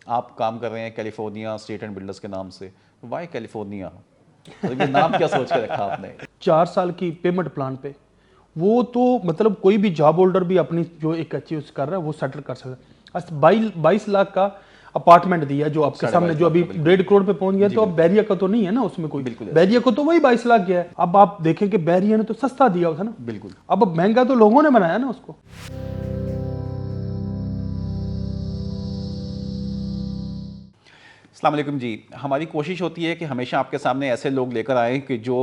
آپ کام کر رہے ہیں کیلیفورنیا اسٹیٹ اینڈ بلڈرز کے نام سے. Why California? یہ نام کیا سوچ کے رکھا آپ نے؟ 4 سال کی پیمنٹ پلان پہ. وہ تو مطلب کوئی بھی جاب ہولڈر بھی اپنی جو ایک اچیو کر رہا ہے وہ سیٹل کر سکتا ہے. 22 لاکھ کا اپارٹمنٹ دیا جو آپ کے سامنے, جو ابھی 1.5 کروڑ پہ پہنچ گیا. تو اب بیریا کا تو نہیں ہے نا اس میں کوئی, بیریا کو تو وہی 22 لاکھ گیا ہے. اب آپ دیکھیں کہ بیریا نے تو سستا دیا تھا نا, بالکل. اب مہنگا تو لوگوں نے بنایا نا اس کو. السلام علیکم جی. ہماری کوشش ہوتی ہے کہ ہمیشہ آپ کے سامنے ایسے لوگ لے کر آئیں کہ جو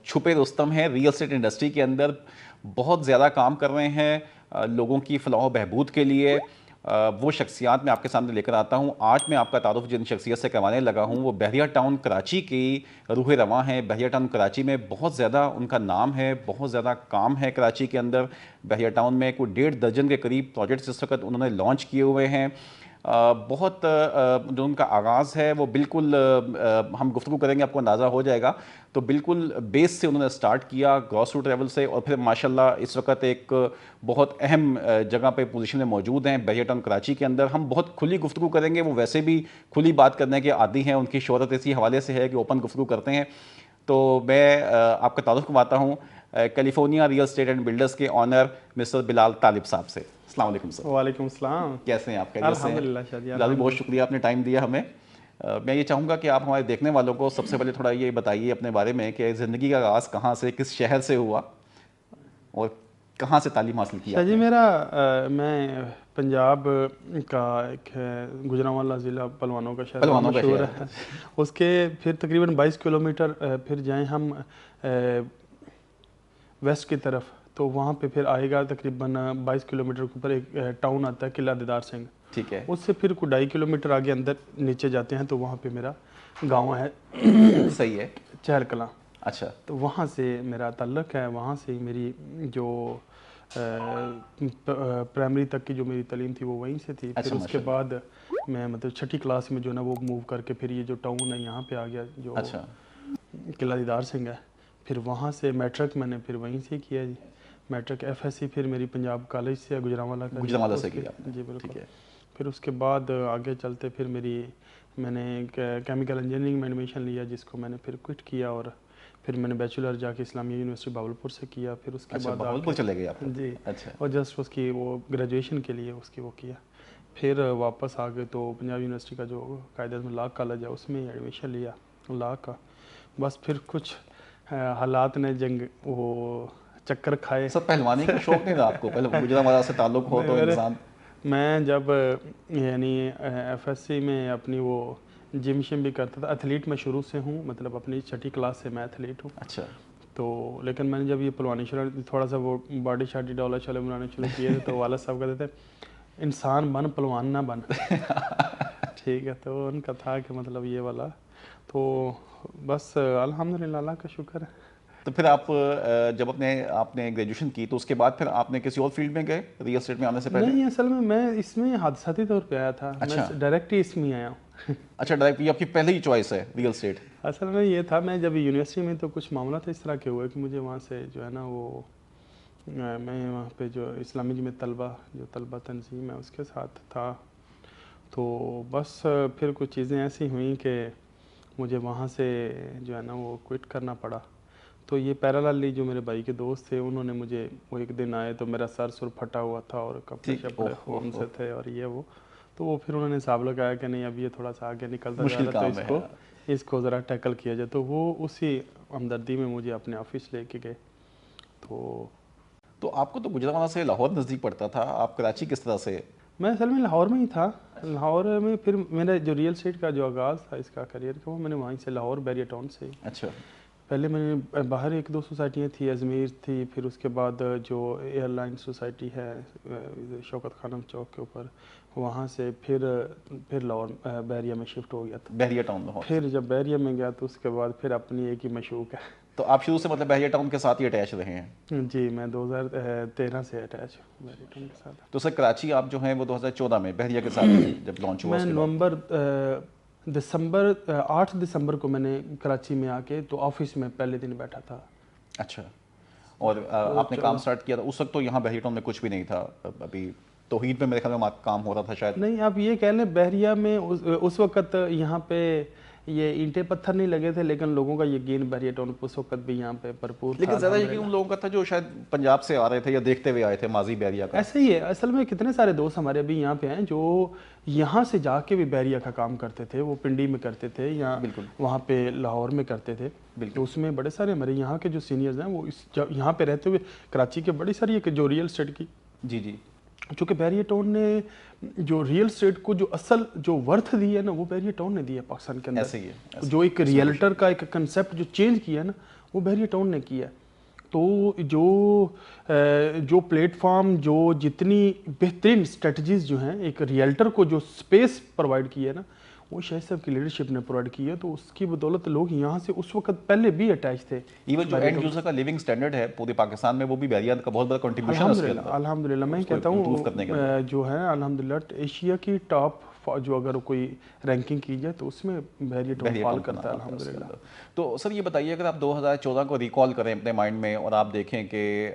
چھپے رستم ہیں ریئل اسٹیٹ انڈسٹری کے اندر, بہت زیادہ کام کر رہے ہیں لوگوں کی فلاح و بہبود کے لیے. وہ شخصیات میں آپ کے سامنے لے کر آتا ہوں. آج میں آپ کا تعارف جن شخصیت سے کروانے لگا ہوں وہ بحریہ ٹاؤن کراچی کی روح رواں ہیں. بحریہ ٹاؤن کراچی میں بہت زیادہ ان کا نام ہے, بہت زیادہ کام ہے کراچی کے اندر. بحریہ ٹاؤن میں کوئی 1.5 درجن کے قریب پروجیکٹس اس وقت انہوں نے لانچ کیے ہوئے ہیں. بہت جو ان کا آغاز ہے وہ بالکل, ہم گفتگو کریں گے آپ کو اندازہ ہو جائے گا, تو بالکل بیس سے انہوں نے سٹارٹ کیا, گراس روٹ لیول سے, اور پھر ماشاءاللہ اس وقت ایک بہت اہم جگہ پہ پوزیشن میں موجود ہیں بحریہ ٹاؤن کراچی کے اندر. ہم بہت کھلی گفتگو کریں گے, وہ ویسے بھی کھلی بات کرنے کے عادی ہیں, ان کی شہرت اسی حوالے سے ہے کہ اوپن گفتگو کرتے ہیں. تو میں آپ کا تعارف کرواتا ہوں California real estate and builders کے آنر مسٹر بلال طالب صاحب سے. السلام علیکم سر. وعلیکم السلام. کیسے ہیں آپ؟ خیریت سے ہیں؟ الحمدللہ شادی. بلال, بہت شکریہ آپ نے ٹائم دیا ہمیں. میں یہ چاہوں گا کہ آپ ہمارے دیکھنے والوں کو سب سے پہلے تھوڑا یہ بتائیے اپنے بارے میں کہ زندگی کا آغاز کہاں سے, کس شہر سے ہوا, اور کہاں سے تعلیم حاصل کی شاہ آپ جی نے؟ میں پنجاب کا ایک گوجرانوالا ضلع پلوانوں کا شہر مشہور ہے. اس کے پھر تقریباً 22 کلومیٹر پھر جائیں ہم ویسٹ کی طرف, تو وہاں پہ پھر آئے گا تقریباً 22 کلومیٹر کے اوپر ایک ٹاؤن آتا ہے قلعہ دیدار سنگھ. ٹھیک ہے. اس سے پھر کوئی 2.5 کلومیٹر آگے اندر نیچے جاتے ہیں تو وہاں پہ میرا گاؤں ہے. صحیح ہے. چہل کلاں. اچھا. تو وہاں سے میرا تعلق ہے, وہاں سے میری جو پرائمری تک کی جو میری تعلیم تھی وہ وہیں سے تھی. پھر اس کے بعد میں مطلب 6ٹھی کلاس میں جو ہے نا وہ موو کر کے پھر یہ جو ٹاؤن ہے یہاں پہ آ گیا جو قلعہ دیدار سنگھ ہے. پھر وہاں سے میٹرک میں نے پھر وہیں سے کیا جی. میٹرک ایف ایس سی پھر میری پنجاب کالج سے گوجرانوالا کا. گوجرانوالا سے کیا جی بالکل. پھر اس کے بعد آگے چلتے پھر میں نے کیمیکل انجینئرنگ میں ایڈمیشن لیا جس کو میں نے پھر کوئٹ کیا, اور پھر میں نے بیچلر جا کے اسلامیہ یونیورسٹی بھاولپور سے کیا. پھر اس کے بعد بھاولپور چلے گئے آپ؟ جی. اچھا. اور جسٹ اس کی وہ گریجویشن کے لیے اس کی وہ کیا. پھر واپس آ گئے تو پنجاب یونیورسٹی کا جو قائد اعظم لاء کالج ہے اس میں ایڈمیشن لیا لاء کا. بس پھر کچھ حالات نے جنگ وہ چکر کھائے. سب پہلوانی کا شوق نہیں تھا آپ کو؟ پہلے گوجرانوالا سے تعلق ہو تو انسان. میں جب یعنی ایف ایس سی میں اپنی وہ جم شم بھی کرتا تھا. ایتھلیٹ میں شروع سے ہوں, مطلب اپنی 6ٹھی کلاس سے میں ایتھلیٹ ہوں. اچھا. تو لیکن میں نے جب یہ پلوانی شروع تھوڑا سا وہ باڈی شاڈی ڈولا چولے بنانے شروع کیے تھے تو والد صاحب کہتے تھے انسان بن پلوان نہ بن. ٹھیک ہے. تو ان کا تھا کہ مطلب یہ والا. تو بس الحمدللہ اللہ کا شکر ہے. تو پھر آپ جب آپ نے گریجویشن کی تو اس کے بعد پھر آپ نے کسی اور فیلڈ میں گئے ریئل اسٹیٹ میں آنے سے پہلے؟ نہیں, اصل میں اس میں حادثاتی طور پہ آیا تھا. میں ڈائریکٹ ہی اس میں آیا ہوں. اچھا, ڈائریکٹ یہ آپ کی پہلی چوائس ہے ریئل اسٹیٹ؟ اصل میں یہ تھا, میں جب یونیورسٹی میں تو کچھ معاملات اس طرح کے ہوئے کہ مجھے وہاں سے جو ہے نا وہ میں وہاں پہ جو اسلامی جمعیت طلبہ جو طلبہ تنظیم ہے اس کے ساتھ تھا. تو بس پھر کچھ چیزیں ایسی ہوئیں کہ مجھے وہاں سے جو ہے نا وہ کوئٹ کرنا پڑا. تو یہ پیراللی جو میرے بھائی کے دوست تھے انہوں نے مجھے وہ ایک دن آئے تو میرا سر پھٹا ہوا تھا اور کپڑے شپڑے خون سے تھے اور یہ وہ. تو وہ پھر انہوں نے حساب لگایا کہ نہیں اب یہ تھوڑا سا آگے نکلتا جا رہا تو اس کو ذرا ٹیکل کیا جائے. تو وہ اسی ہمدردی میں مجھے اپنے آفس لے کے گئے. تو آپ کو تو گوجرانوالا سے لاہور نزدیک پڑتا تھا, آپ کراچی کس طرح سے؟ میں اصل میں لاہور میں ہی تھا. لاہور میں پھر میرا جو ریئل اسٹیٹ کا جو آغاز تھا اس کا کریئر کا وہ میں نے وہیں سے لاہور بحریہ ٹاؤن سے. اچھا. پہلے میں نے باہر 1-2 سوسائٹیاں تھی, اجمیر تھی, پھر اس کے بعد جو ایئر لائن سوسائٹی ہے شوکت خانم چوک کے اوپر, وہاں سے پھر لاہور بحریہ میں شفٹ ہو گیا تھا. بحریہ ٹاؤن لاہور. پھر جب بحریہ میں گیا تو اس کے بعد پھر اپنی ایک ہی مشوق ہے. تو آپ شروع سے مطلب بحریہ ٹاؤن کے ساتھ ہی اٹیچ رہے ہیں؟ جی, میں 2013 سے اٹیچ ہوں بحریہ ٹاؤن کے ساتھ. تو سر کراچی آپ جو ہیں وہ 2014 میں بحریہ کے ساتھ جب لانچ ہوا؟ میں 8 دسمبر کو میں نے کراچی میں آ کے تو آفس میں پہلے دن بیٹھا تھا. اچھا. اور آپ نے کام سٹارٹ کیا تھا اس وقت تو یہاں بحریہ ٹاؤن میں کچھ بھی نہیں تھا ابھی توحید میں میرے خیال میں کام ہو رہا تھا شاید. نہیں آپ یہ کہہ لیں بحریہ میں اس وقت یہاں پہ یہ اینٹیں پتھر نہیں لگے تھے، لیکن لوگوں کا یقین بحریہ ٹاؤن پہ اس وقت بھی یہاں پہ بھرپور تھا. لیکن زیادہ یقین ان لوگوں کا تھا جو شاید پنجاب سے آ رہے تھے یا دیکھتے ہوئے آئے تھے ماضی بحریہ کا. ایسا ہی ہے اصل میں. کتنے سارے دوست ہمارے ابھی یہاں پہ ہیں جو یہاں سے جا کے بھی بحریہ کا کام کرتے تھے. وہ پنڈی میں کرتے تھے یا وہاں پہ لاہور میں کرتے تھے. تو اس میں بڑے سارے ہمارے یہاں کے جو سینئرز ہیں وہ یہاں پہ رہتے ہوئے کراچی کے بڑی ساری جو ریئل اسٹیٹ کی جی چونکہ بحریہ ٹاؤن نے جو ریئل اسٹیٹ کو جو اصل جو ورتھ دی ہے نا وہ بحریہ ٹاؤن نے دی ہے پاکستان کے اندر. ایسے ہی ہے. جو ایک ریئلٹر کا ایک کنسیپٹ جو چینج کیا ہے نا وہ بحریہ ٹاؤن نے کیا ہے. تو جو پلیٹ فارم جو جتنی بہترین اسٹریٹجیز جو ہیں ایک ریئلٹر کو جو سپیس پرووائڈ کی ہے نا وہ شاہد صاحب کی لیڈرشپ نے پرووائڈ کی ہے. تو اس کی بدولت لوگ یہاں سے اس وقت پہلے بھی اٹیچ تھے. ایون جو اینڈ یوزر کا لیونگ سٹینڈرڈ ہے پورے پاکستان میں وہ بھی بحریہ کا بحریہ کا کنٹریبیوشن ہے اس کے اندر. الحمدللہ میں کہتا ہوں جو ہے الحمدللہ ایشیا کی ٹاپ جو اگر کوئی رینکنگ کی جائے تو اس میں بحریہ ٹاؤن فال کرتا ہے الحمدللہ. تو سر یہ بتائیے اگر آپ 2014 کو ریکال کریں اپنے مائنڈ میں اور آپ دیکھیں کہ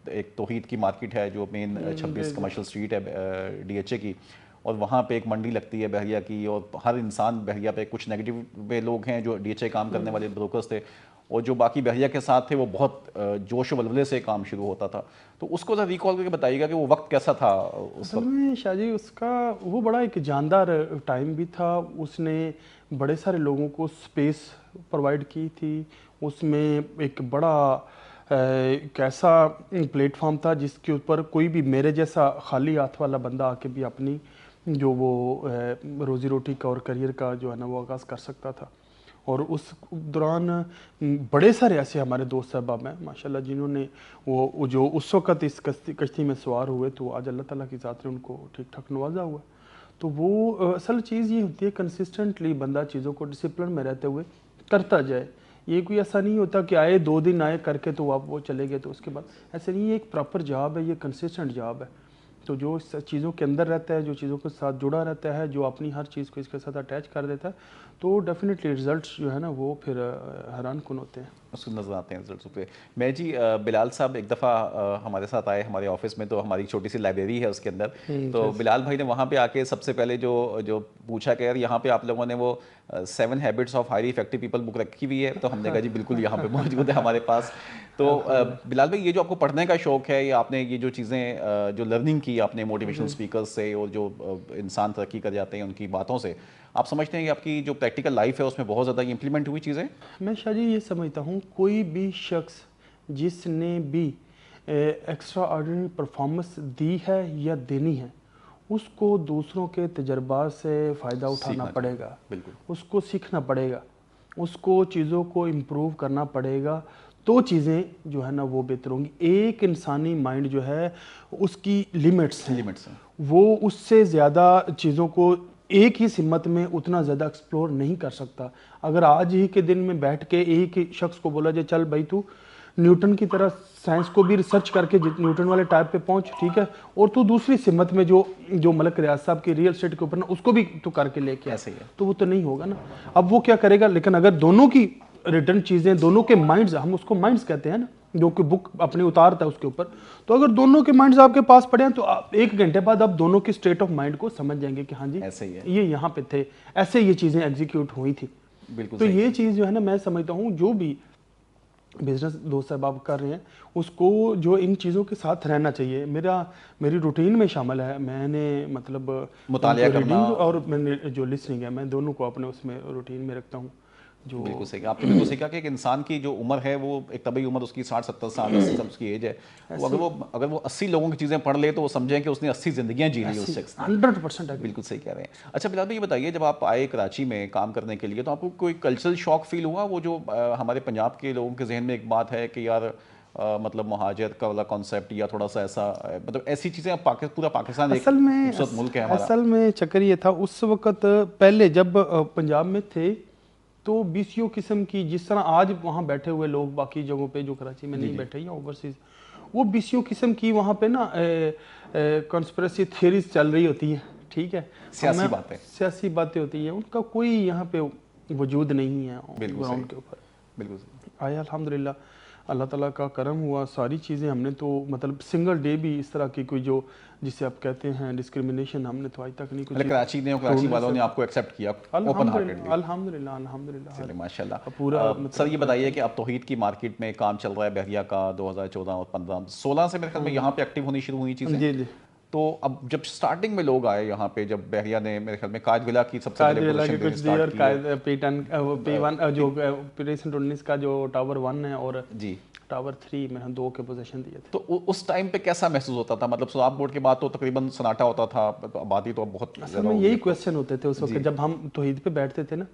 ایک توحید کی مارکیٹ ہے جو مین 26 کمرشل اسٹریٹ ہے ڈی ایچ اے کی اور وہاں پہ ایک منڈی لگتی ہے بحریہ کی اور ہر انسان بحریہ پہ کچھ نیگیٹو پہ لوگ ہیں جو ڈی ایچ اے کام کرنے والے بروکرز تھے اور جو باقی بحریہ کے ساتھ تھے وہ بہت جوش و ولولے سے کام شروع ہوتا تھا. تو اس کو ذرا ریکال کر کے بتائیے گا کہ وہ وقت کیسا تھا اس وقت. میں شاہ جی اس کا وہ بڑا ایک جاندار ٹائم بھی تھا. اس نے بڑے سارے لوگوں کو سپیس پرووائڈ کی تھی. اس میں ایک بڑا ایک ایسا پلیٹ فارم تھا جس کے اوپر کوئی بھی میرے جیسا خالی ہاتھ والا بندہ آ کے بھی اپنی جو وہ روزی روٹی کا اور کریئر کا جو ہے نا وہ آغاز کر سکتا تھا. اور اس دوران بڑے سارے ایسے ہمارے دوست صاحب ہیں ماشاءاللہ جنہوں نے وہ جو اس وقت اس کشتی میں سوار ہوئے تو آج اللہ تعالیٰ کی ذات نے ان کو ٹھیک ٹھاک نوازا ہوا. تو وہ اصل چیز یہ ہوتی ہے کنسسٹنٹلی بندہ چیزوں کو ڈسپلن میں رہتے ہوئے کرتا جائے. یہ کوئی ایسا نہیں ہوتا کہ آئے 2 دن آئے کر کے تو آپ وہ چلے گئے تو اس کے بعد ایسے نہیں. یہ ایک پراپر جاب ہے, یہ کنسسٹنٹ جاب ہے. تو جو اس چیزوں کے اندر رہتا ہے, جو چیزوں کے ساتھ جڑا رہتا ہے, جو اپنی ہر چیز کو اس کے ساتھ اٹیچ کر دیتا ہے تو ڈیفینیٹلی رزلٹس جو ہے نا وہ پھر حیران کن ہوتے ہیں, اس کو نظر آتے ہیں رزلٹس پہ. میں جی بلال صاحب ایک دفعہ ہمارے ساتھ آئے ہمارے آفس میں, تو ہماری چھوٹی سی لائبریری ہے اس کے اندر, تو بلال بھائی نے وہاں پہ آ کے سب سے پہلے جو پوچھا کہ یار یہاں پہ آپ لوگوں نے وہ 7 habits of highly effective people book رکھی ہوئی ہے, تو ہم نے کہا جی بالکل یہاں پہ موجود ہے ہمارے پاس. تو بلال بھائی یہ جو آپ کو پڑھنے کا شوق ہے یا آپ نے یہ جو چیزیں جو لرننگ کی آپ نے موٹیویشنل اسپیکرز سے اور جو انسان ترقی کر جاتے ہیں ان کی باتوں سے, آپ سمجھتے ہیں کہ آپ کی جو پریکٹیکل لائف ہے اس میں بہت زیادہ امپلیمنٹ ہوئی چیزیں؟ میں شاہ جی یہ سمجھتا ہوں کوئی بھی شخص جس نے بھی ایکسٹرا آرڈنری پرفارمنس دی ہے یا دینی ہے اس کو دوسروں کے تجربات سے فائدہ اٹھانا پڑے گا, اس کو سیکھنا پڑے گا, اس کو چیزوں کو امپروو کرنا پڑے گا, تو چیزیں جو ہے نا وہ بہتر ہوں گی. ایک انسانی مائنڈ جو ہے اس کی لیمٹس ہیں, وہ اس سے زیادہ چیزوں کو ایک ہی سمت میں اتنا زیادہ ایکسپلور نہیں کر سکتا. اگر آج ہی کے دن میں بیٹھ کے ایک ہی شخص کو بولا جائے چل بھائی تو نیوٹن کی طرح سائنس کو بھی ریسرچ کر کے نیوٹن والے ٹائپ پہ پہنچ, ٹھیک ہے, اور تو دوسری سمت میں جو ملک ریاض صاحب کی ریئل اسٹیٹ کے اوپر نا اس کو بھی تو کر کے لے کے ایسے ہے, تو وہ تو نہیں ہوگا نا. اب وہ کیا کرے گا, لیکن اگر دونوں کی ریٹرن چیزیں, دونوں کے مائنڈز, ہم اس کو مائنڈز کہتے ہیں نا, جو کہ بک اپنے اتارتا ہے اس کے اوپر, تو اگر دونوں کے مائنڈز آپ کے پاس پڑے ہیں تو آپ 1 گھنٹے بعد آپ دونوں کی اسٹیٹ آف مائنڈ کو سمجھ جائیں گے کہ ہاں جی یہ یہاں پہ تھے, ایسے یہ چیزیں ایگزیکیوٹ ہوئی تھی. تو یہ چیز جو ہے نا میں سمجھتا ہوں جو بھی بزنس دوست صاحب آپ کر رہے ہیں اس کو جو ان چیزوں کے ساتھ رہنا چاہیے. میری روٹین میں شامل ہے, میں نے مطلب مطالعہ کرنا اور میں نے جو لسننگ ہے میں دونوں کو اپنے اس میں روٹین میں رکھتا ہوں. جو بالکل صحیح, آپ نے بالکل صحیح کہا کہ ایک انسان کی جو عمر ہے وہ ایک طبعی عمر اس کی 60-70 سال اس کی ایج ہے. اگر وہ 80 لوگوں کی چیزیں پڑھ لے تو وہ سمجھیں کہ اس نے 80 زندگیاں جی لی اس شخص نے. 100% بالکل صحیح کہہ رہے ہیں. اچھا بلال بھائی یہ بتائیے جب آپ آئے کراچی میں کام کرنے کے لیے تو آپ کو کوئی کلچرل شوق فیل ہوا؟ وہ جو ہمارے پنجاب کے لوگوں کے ذہن میں ایک بات ہے کہ یار مطلب مہاجرت کا والا کانسیپٹ یا تھوڑا سا ایسا مطلب ایسی چیزیں, پورا پاکستان ایک خوبصورت ملک ہے ہمارا. اصل میں چکر یہ تھا اس وقت پہلے جب پنجاب میں تھے تو بیسیوں قسم کی, جس طرح آج وہاں بیٹھے ہوئے لوگ باقی جگہوں پہ جو کراچی میں نہیں بیٹھے یا اوورسیز, وہ بیسیوں قسم کی وہاں پہ نا کانسپریسی تھیوریز چل رہی ہوتی ہیں, ٹھیک ہے, سیاسی باتیں ہوتی ہیں, ان کا کوئی یہاں پہ وجود نہیں ہے گراؤنڈ کے اوپر. بالکل آیا الحمدللہ اللہ تعالیٰ کا کرم ہوا, ساری چیزیں ہم نے تو مطلب سنگل ڈے بھی اس طرح کی کوئی جو جسے آپ کہتے ہیں ڈسکریمنیشن ہم نے تو آج تک نہیں کچھ. کراچی نے اور کراچی والوں نے آپ کو ایکسیپٹ کیا اوپن ہارٹیڈلی؟ الحمدللہ الحمدللہ. چلے ماشاء اللہ. سر یہ بتائیے کہ اب توحید کی مارکیٹ میں کام چل رہا ہے بحریہ کا 2014 اور 15 16 سے میرے خیال میں یہاں پہ ایکٹیو ہونی شروع ہوئی چیزیں. جی جی. تو اب جب سٹارٹنگ میں لوگ آئے یہاں پہ, جب بحریہ نے میرے خیال میں قائد ولا کی سب سے پہلے پوزیشن پہ اسٹارٹ کی, P1 جو پریسنٹ 19 کا جو ٹاور 1 ہے اور جی ٹاور 3 میں ہم 2 کے پوزیشن دیے تھے. تو اس ٹائم پہ کیسا محسوس ہوتا تھا؟ مطلب سوناب بورڈ کے بعد تو تقریباً سناٹا ہوتا تھا, آبادی تو بہت اصل میں یہی کویسچن ہوتے تھے اس وقت جب ہم توحید پہ بیٹھتے تھے نا,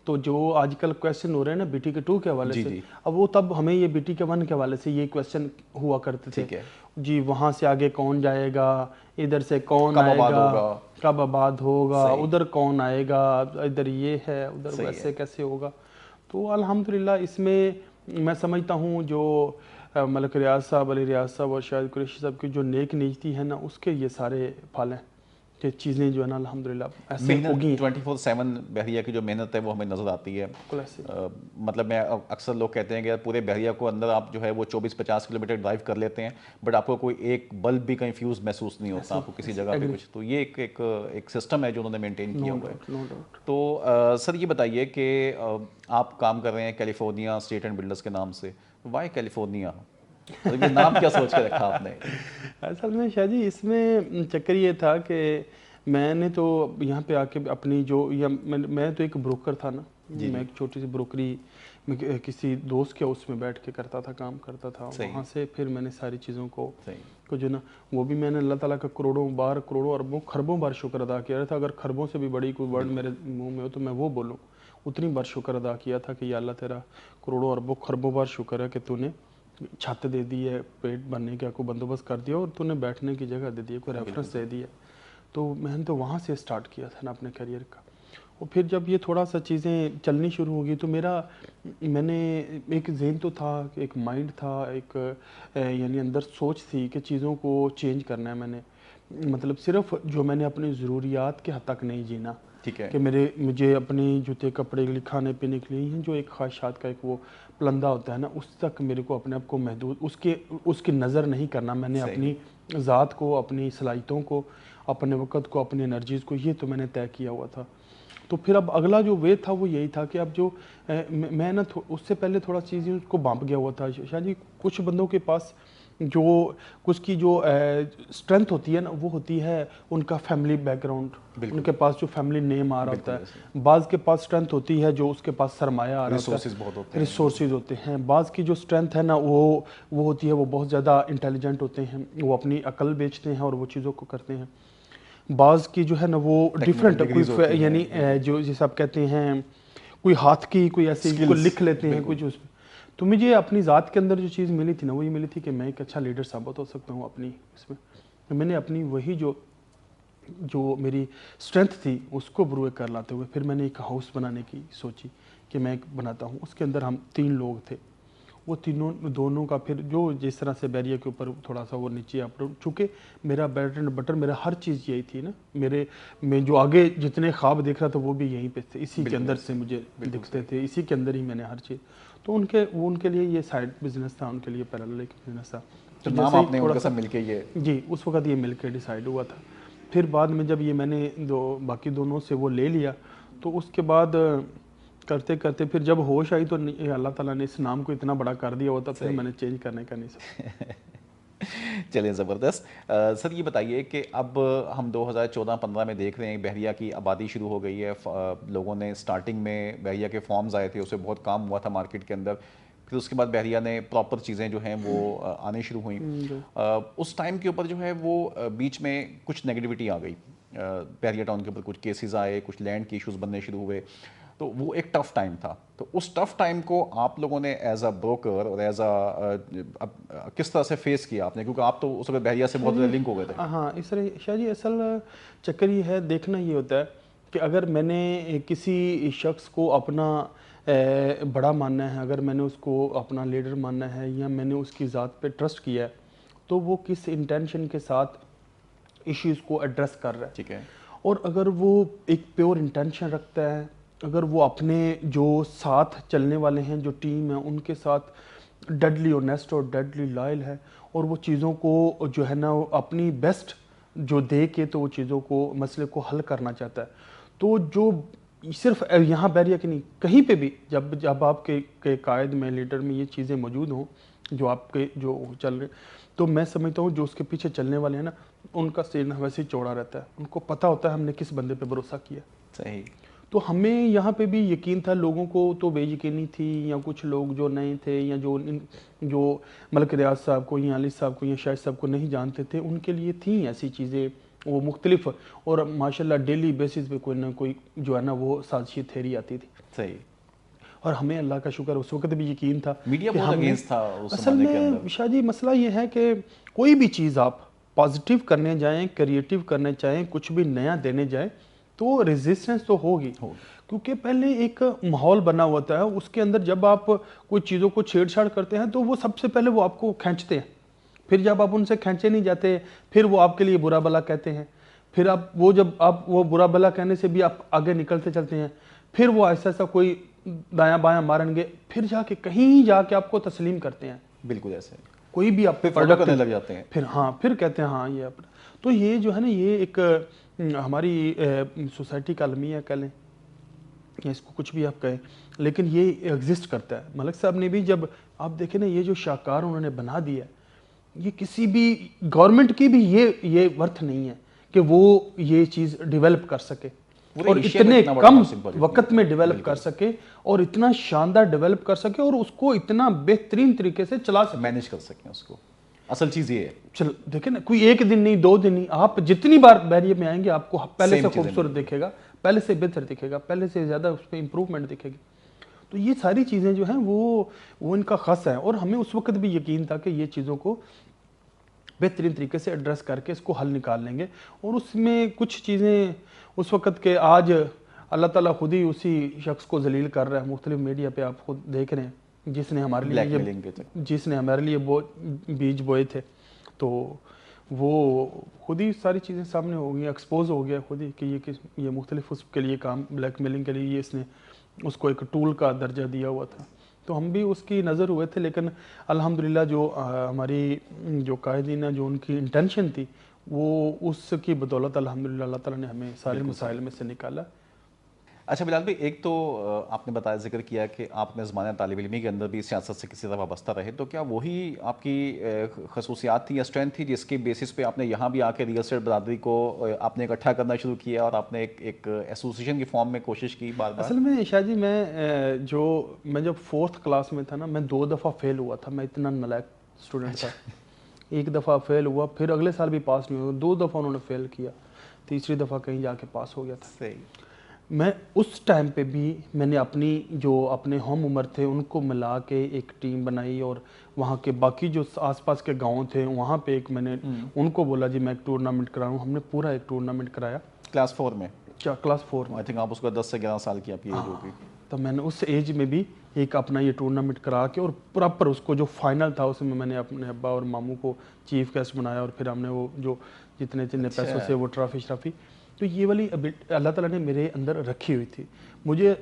تو جو آج کل کویسچن ہو رہے ہیں نا بی ٹی کے 2 کے حوالے سے, اب وہ تب ہمیں یہ بی ٹی کے 1 کے حوالے سے یہ کویسچن ہوا کرتے تھے جی, وہاں سے آگے کون جائے گا, ادھر سے کون آئے گا, کب آباد ہوگا, ادھر کون آئے گا, ادھر یہ ہے ادھر ویسے کیسے ہوگا. تو الحمدللہ اس میں میں سمجھتا ہوں جو ملک ریاض صاحب, علی ریاض صاحب اور شاہد قریشی صاحب کی جو نیک نیتی ہے نا, اس کے یہ سارے پھل ہیں کہ چیزیں جو ہے نا الحمدللہ ایسے ہوگی. 24/7 بحریہ کی جو محنت ہے وہ ہمیں نظر آتی ہے. مطلب میں اکثر لوگ کہتے ہیں کہ پورے بحریہ کو اندر آپ جو ہے وہ 24-50 کلومیٹر ڈرائیو کر لیتے ہیں, بٹ آپ کو کوئی ایک بلب بھی کہیں فیوز محسوس نہیں ہوتا آپ کو کسی جگہ پہ کچھ. تو یہ ایک سسٹم ہے جو انہوں نے مینٹین کیا ہوا ہے. تو سر یہ بتائیے کہ آپ کام کر رہے ہیں کیلیفورنیا اسٹیٹ اینڈ بلڈرز کے نام سے, وائی کیلیفورنیا؟ یہ نام کیا سوچ کے رکھا آپ نے؟ اصل میں شاہ جی اس میں چکر یہ تھا کہ میں نے تو یہاں پہ آ کے اپنی جو میں تو ایک بروکر تھا نا, میں ایک چھوٹی سی بروکری میں کسی دوست کے اس میں بیٹھ کے کرتا تھا, کام کرتا تھا. وہاں سے پھر میں نے ساری چیزوں کو جو نا وہ بھی میں نے اللہ تعالیٰ کا کروڑوں اربوں خربوں بار شکر ادا کیا تھا. اگر خربوں سے بھی بڑی کوئی ورڈ میرے منہ میں ہو تو میں وہ بولوں, اتنی بار شکر ادا کیا تھا کہ یا اللہ تیرا کروڑوں اربوں خربوں بار شکر ہے کہ تو نے چھت دے دی ہے, پیٹ بھرنے کا کوئی بندوبست کر دیا, اور تو نے بیٹھنے کی جگہ دے دی ہے, کوئی ریفرنس دے دی ہے. تو میں نے تو وہاں سے سٹارٹ کیا تھا نا اپنے کیریئر کا. اور پھر جب یہ تھوڑا سا چیزیں چلنی شروع ہو گئی تو میں نے ایک ذہن تو تھا, ایک مائنڈ تھا, ایک یعنی اندر سوچ تھی کہ چیزوں کو چینج کرنا ہے. میں نے مطلب صرف جو میں نے اپنی ضروریات کے حد تک نہیں جینا, کہ مجھے اپنے جوتے کپڑے کے لیے کھانے پینے کے لیے جو ایک خواہشات کا ایک وہ پلندہ ہوتا ہے نا, اس تک میرے کو اپنے آپ کو محدود اس کی نظر نہیں کرنا. میں نے اپنی ذات کو, اپنی صلاحیتوں کو, اپنے وقت کو, اپنی انرجیز کو, یہ تو میں نے طے کیا ہوا تھا. تو پھر اب اگلا جو وے تھا وہ یہی تھا کہ اب جو میں نا اس سے پہلے تھوڑا چیزیں اس کو بانپ گیا ہوا تھا شاہ جی. کچھ بندوں کے پاس جو کچھ کی جو اسٹرینتھ ہوتی ہے نا, وہ ہوتی ہے ان کا فیملی بیک گراؤنڈ, ان کے پاس جو فیملی نیم آ رہا ہوتا ہے. بعض کے پاس اسٹرینتھ ہوتی ہے جو اس کے پاس سرمایہ آ رہا ہوتا ہے, ریسورسز ہوتے ہیں. بعض کی جو اسٹرینتھ ہے نا وہ ہوتی ہے وہ بہت زیادہ انٹیلیجنٹ ہوتے ہیں, وہ اپنی عقل بیچتے ہیں اور وہ چیزوں کو کرتے ہیں. بعض کی جو ہے نا وہ ڈیفرنٹ کوئی یعنی جو جیسے آپ کہتے ہیں کوئی ہاتھ کی کوئی ایسی کوئی لکھ لیتے ہیں کچھ اس میں. تو مجھے اپنی ذات کے اندر جو چیز ملی تھی نا وہ یہ ملی تھی کہ میں ایک اچھا لیڈر ثابت ہو سکتا ہوں اپنی اس میں نے اپنی وہی جو میری اسٹرینتھ تھی اس کو بروے کر لاتے ہوئے پھر میں نے ایک ہاؤس بنانے کی سوچی کہ میں ایک بناتا ہوں. اس کے اندر ہم 3 لوگ تھے, وہ دونوں کا پھر جو جس طرح سے بیریہ کے اوپر تھوڑا سا وہ نیچے اپ, چونکہ میرا بیڈ اینڈ بٹر میرا ہر چیز یہی تھی نا, میں جو آگے جتنے خواب دیکھ رہا تھا وہ بھی یہیں پہ تھے, اسی کے اندر سے مجھے دکھتے تھے, اسی کے اندر ہی میں نے ہر چیز. تو ان کے لیے یہ سائڈ بزنس تھا, ان کے لیے پیرالل ایک بزنس تھا. تو نام آپ نے ان کے ساتھ مل کے یہ جی اس وقت یہ مل کے ڈیسائیڈ ہوا تھا. پھر بعد میں جب یہ میں نے باقی دونوں سے وہ لے لیا تو اس کے بعد کرتے کرتے پھر جب ہوش آئی تو اللہ تعالیٰ نے اس نام کو اتنا بڑا کر دیا ہوتا, پھر میں نے چینج کرنے کا نہیں سوچا. چلیں زبردست. سر یہ بتائیے کہ اب ہم 2014-15 میں دیکھ رہے ہیں بحریہ کی آبادی شروع ہو گئی ہے. لوگوں نے سٹارٹنگ میں بحریہ کے فارمز آئے تھے, اس سے بہت کام ہوا تھا مارکیٹ کے اندر. پھر اس کے بعد بحریہ نے پراپر چیزیں جو ہیں وہ آنے شروع ہوئیں. اس ٹائم کے اوپر جو ہے وہ بیچ میں کچھ نیگیٹیوٹی آ گئی بحریہ ٹاؤن کے اوپر, کچھ کیسز آئے, کچھ لینڈ کے ایشوز بننے شروع ہوئے. تو وہ ایک ٹف ٹائم تھا. تو اس ٹف ٹائم کو آپ لوگوں نے ایز اے بروکر اور ایز اے کس طرح سے فیس کیا آپ نے, کیونکہ آپ تو اس وقت بحریہ سے بہت لنک ہو گئے تھے. ہاں اس طرح شاہ جی اصل چکر یہ ہے, دیکھنا یہ ہوتا ہے کہ اگر میں نے کسی شخص کو اپنا بڑا ماننا ہے, اگر میں نے اس کو اپنا لیڈر ماننا ہے, یا میں نے اس کی ذات پہ ٹرسٹ کیا ہے, تو وہ کس انٹینشن کے ساتھ ایشوز کو ایڈریس کر رہا ہے. ٹھیک ہے. اور اگر وہ ایک پیور انٹینشن رکھتا ہے, اگر وہ اپنے جو ساتھ چلنے والے ہیں جو ٹیم ہے ان کے ساتھ ڈیڈلی اونیسٹ اور ڈیڈلی لائل ہے، اور وہ چیزوں کو جو ہے نا اپنی بیسٹ جو دے کے تو وہ چیزوں کو مسئلے کو حل کرنا چاہتا ہے. تو جو صرف یہاں بیریا کہ نہیں، کہیں پہ بھی جب آپ کے قائد میں، لیڈر میں یہ چیزیں موجود ہوں جو آپ کے جو چل رہے، تو میں سمجھتا ہوں جو اس کے پیچھے چلنے والے ہیں نا، ان کا سینہ ویسے ہی چوڑا رہتا ہے، ان کو پتہ ہوتا ہے ہم نے کس بندے پہ بھروسہ کیا. صحیح. تو ہمیں یہاں پہ بھی یقین تھا، لوگوں کو تو بے یقینی تھی، یا کچھ لوگ جو نئے تھے یا جو ملک ریاض صاحب کو یا علی صاحب کو یا شاہد صاحب کو نہیں جانتے تھے، ان کے لیے تھیں ایسی چیزیں وہ مختلف، اور ماشاءاللہ ڈیلی بیسس پہ کوئی نہ کوئی جو ہے نا وہ سازشی تھیری آتی تھی. صحیح. اور ہمیں اللہ کا شکر اس وقت بھی یقین تھا میڈیا کہ بہت ہم نے، اگینسٹ تھا اس اصل زمانے کے میں اندر. شاہ جی مسئلہ یہ ہے کہ کوئی بھی چیز آپ پازیٹیو کرنے جائیں، کریٹیو کرنے چاہیں، کچھ بھی نیا دینے جائیں تو ریزسٹنس تو ہوگی، کیونکہ پہلے ایک ماحول بنا ہوتا ہے، اس کے اندر جب آپ کوئی چیزوں کو چھیڑ چھاڑ کرتے ہیں تو وہ سب سے پہلے وہ آپ کو کھینچتے ہیں، پھر جب آپ ان سے کھینچے نہیں جاتے پھر وہ آپ کے لیے برا بلا کہتے ہیں، پھر جب آپ وہ برا بلا کہنے سے بھی آپ آگے نکلتے چلتے ہیں، پھر وہ ایسا کوئی دایاں بایاں مارن گے، پھر جا کے کہیں جا کے آپ کو تسلیم کرتے ہیں. بالکل ایسے کوئی بھی آپ فالو کرنے لگ جاتے ہیں. پھر کہتے ہیں ہاں یہ اپنا. تو یہ جو ہے نا یہ ایک ہماری سوسائٹی کا المیہ کہہ لیں، اس کو کچھ بھی آپ کہیں، لیکن یہ ایگزسٹ کرتا ہے. ملک صاحب نے بھی جب آپ دیکھیں نا یہ جو شاہکار انہوں نے بنا دیا ہے، یہ کسی بھی گورنمنٹ کی بھی یہ ورتھ نہیں ہے کہ وہ یہ چیز ڈیولپ کر سکے اور اتنے کم وقت میں ڈیولپ کر سکے اور اتنا شاندار ڈیولپ کر سکے اور اس کو اتنا بہترین طریقے سے چلا سکے، مینیج کر سکیں اس کو. اصل چیز یہ ہے. چلو دیکھیں نا، کوئی ایک دن نہیں، 2 دن نہیں، آپ جتنی بار بیریے میں آئیں گے آپ کو پہلے سے خوبصورت دکھے گا، پہلے سے بہتر دکھے گا، پہلے سے زیادہ اس پہ امپروومنٹ دکھے گی. تو یہ ساری چیزیں جو ہیں وہ ان کا خاص ہے، اور ہمیں اس وقت بھی یقین تھا کہ یہ چیزوں کو بہترین طریقے سے ایڈریس کر کے اس کو حل نکال لیں گے. اور اس میں کچھ چیزیں اس وقت کے آج اللہ تعالیٰ خود ہی اسی شخص کو ذلیل کر رہا ہے، مختلف میڈیا پہ آپ خود دیکھ رہے ہیں، جس نے ہمارے لیے بیج بوئے تھے. تو وہ خود ہی ساری چیزیں سامنے ہو گئی، ایکسپوز ہو گیا خود ہی کہ یہ مختلف اس کے لیے کام، بلیک میلنگ کے لیے اس نے اس کو ایک ٹول کا درجہ دیا ہوا تھا. تو ہم بھی اس کی نظر ہوئے تھے، لیکن الحمدللہ جو ہماری جو قائدین ہیں، جو ان کی انٹینشن تھی، وہ اس کی بدولت الحمدللہ اللہ تعالیٰ نے ہمیں سارے مسائل میں سے نکالا. اچھا بلال بھائی، ایک تو آپ نے بتایا، ذکر کیا کہ آپ نے زمانہ طالب علمی کے اندر بھی سیاست سے کسی طرح وابستہ رہے، تو کیا وہی آپ کی خصوصیات تھی یا اسٹرینتھ تھی جس کے بیسس پہ آپ نے یہاں بھی آ کے ریئل اسٹیٹ برادری کو آپ نے اکٹھا کرنا شروع کیا اور آپ نے ایک ایسوسیشن کی فارم میں کوشش کی بار بار؟ اصل میں شاہ جی میں جب 4th کلاس میں تھا نا، میں 2 دفعہ فیل ہوا تھا، میں اتنا نالائق اسٹوڈنٹ تھا. ایک دفعہ فیل ہوا، پھر اگلے سال بھی پاس نہیں ہوا، 2 دفعہ انہوں نے فیل کیا، تیسری دفعہ کہیں جا کے پاس ہو گیا تھا. صحیح. میں اس ٹائم پہ بھی میں نے اپنے ہم عمر تھے ان کو ملا کے ایک ٹیم بنائی، اور وہاں کے باقی جو آس پاس کے گاؤں تھے وہاں پہ میں نے ان کو بولا جی میں ایک ٹورنامنٹ کراؤں. ہم نے پورا ایک ٹورنامنٹ کرایا کلاس 4 میں. کلاس 4 میں. آئی تھنک آپ اس کو 10 سے 11 سال کی آپ کی ایج ہوگی. تو میں نے اس ایج میں بھی ایک اپنا یہ ٹورنامنٹ کرا کے، اور پراپر اس کو جو فائنل تھا اس میں نے اپنے ابا اور ماموں کو چیف گیسٹ بنایا، اور پھر ہم نے وہ جو جتنے پیسوں سے وہ ٹرافی شرافی. تو یہ والی اللہ تعالیٰ نے میرے اندر رکھی ہوئی تھی. مجھے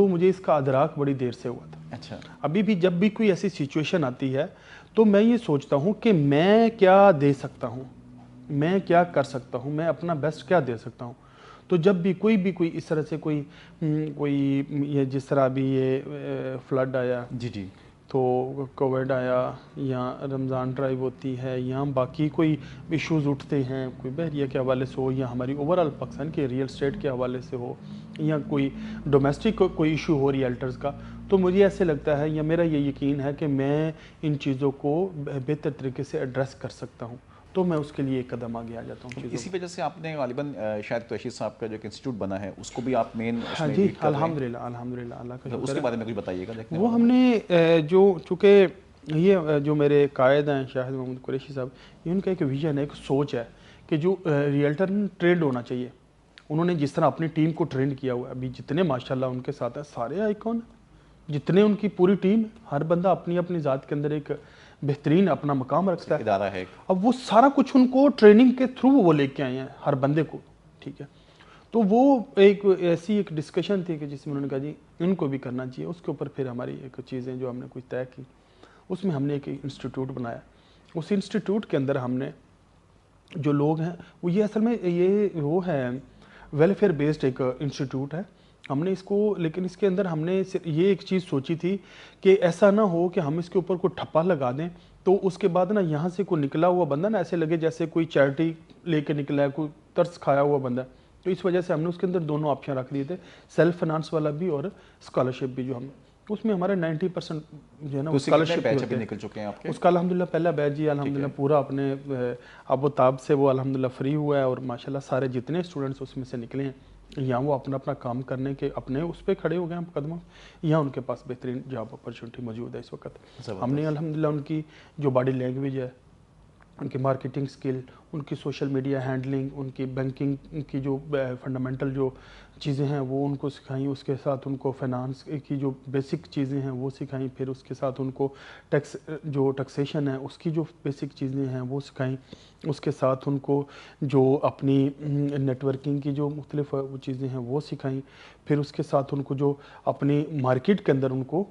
مجھے اس کا ادراک بڑی دیر سے ہوا تھا. اچھا. ابھی بھی جب بھی کوئی ایسی سچویشن آتی ہے تو میں یہ سوچتا ہوں کہ میں کیا دے سکتا ہوں، میں کیا کر سکتا ہوں، میں اپنا بیسٹ کیا دے سکتا ہوں. تو جب بھی کوئی اس طرح سے کوئی یہ جس طرح بھی یہ فلڈ آیا، جی تو کووڈ آیا، یا رمضان ڈرائیو ہوتی ہے، یا باقی کوئی ایشوز اٹھتے ہیں، کوئی بحریہ کے حوالے سے ہو، یا ہماری اوورآل پاکستان کے ریئل اسٹیٹ کے حوالے سے ہو، یا کوئی ڈومیسٹک کوئی ایشو ہو ریئلٹرز کا، تو مجھے ایسے لگتا ہے یا میرا یہ یقین ہے کہ میں ان چیزوں کو بہتر طریقے سے ایڈریس کر سکتا ہوں. تو میں اس کے لیے ایک قدم آگے آ جاتا ہوں. اسی وجہ سے آپ نے غالباً شاید قریشی صاحب کا جو ایک انسٹیٹیوٹ بنا ہے اس کو بھی آپ مین ہاں جی الحمدللہ اللہ کا شکر ہے. اس کے بارے میں کچھ بتائیے گا. وہ ہم نے چونکہ یہ جو میرے قائد ہیں شاہد محمود قریشی صاحب، یہ ان کا ایک ویژن ہے، ایک سوچ ہے کہ جو ریئلٹر ٹرینڈ ہونا چاہیے. انہوں نے جس طرح اپنی ٹیم کو ٹرینڈ کیا ہوا ہے، ابھی جتنے ماشاءاللہ ان کے ساتھ ہیں سارے آئیکن، جتنے ان کی پوری ٹیم، ہر بندہ اپنی اپنی ذات کے اندر ایک بہترین اپنا مقام رکھتا ہے، ادارہ ہے. اب وہ سارا کچھ ان کو ٹریننگ کے تھرو وہ لے کے آئے ہیں ہر بندے کو. ٹھیک ہے، تو وہ ایسی ایک ڈسکشن تھی کہ جس میں انہوں نے کہا جی ان کو بھی کرنا چاہیے. اس کے اوپر پھر ہماری ایک چیزیں جو ہم نے کچھ طے کی، اس میں ہم نے ایک انسٹیٹیوٹ بنایا. اس انسٹیٹیوٹ کے اندر ہم نے جو لوگ ہیں وہ یہ اصل میں یہ وہ ہے ویلفیئر بیسڈ ایک انسٹیٹیوٹ ہے. ہم نے اس کو لیکن اس کے اندر ہم نے یہ ایک چیز سوچی تھی کہ ایسا نہ ہو کہ ہم اس کے اوپر کوئی ٹھپا لگا دیں تو اس کے بعد نا یہاں سے کوئی نکلا ہوا بندہ نا ایسے لگے جیسے کوئی چیریٹی لے کے نکلا ہے, کوئی ترس کھایا ہوا بندہ. تو اس وجہ سے ہم نے اس کے اندر دونوں آپشن رکھ دیے تھے, سیلف فائنانس والا بھی اور اسکالرشپ بھی. جو ہم اس میں ہمارے 90% جو ہے نا اسکالرشپ نکل چکے ہیں آپ کے. اس کا الحمدللہ پہلا بیچ جی الحمدللہ پورا اپنے اب و تاب سے وہ الحمدللہ فری ہوا ہے, اور ماشاءاللہ سارے جتنے اسٹوڈنٹس اس میں سے نکلے ہیں یہاں وہ اپنا اپنا کام کرنے کے اپنے اس پہ کھڑے ہو گئے ہیں قدموں. یہاں ان کے پاس بہترین جاب اپرچونٹی موجود ہے اس وقت. ہم نے الحمدللہ ان کی جو باڈی لینگویج ہے, ان کی مارکیٹنگ سکل, ان کی سوشل میڈیا ہینڈلنگ, ان کی بینکنگ کی جو فنڈامنٹل جو چیزیں ہیں وہ ان کو سکھائیں. اس کے ساتھ ان کو فائنانس کی جو بیسک چیزیں ہیں وہ سکھائیں. پھر اس کے ساتھ ان کو ٹیکسیشن ہے اس کی جو بیسک چیزیں ہیں وہ سکھائیں. اس کے ساتھ ان کو جو اپنی نیٹ ورکنگ کی جو مختلف وہ چیزیں ہیں وہ سکھائیں. پھر اس کے ساتھ ان کو جو اپنی مارکیٹ کے اندر ان کو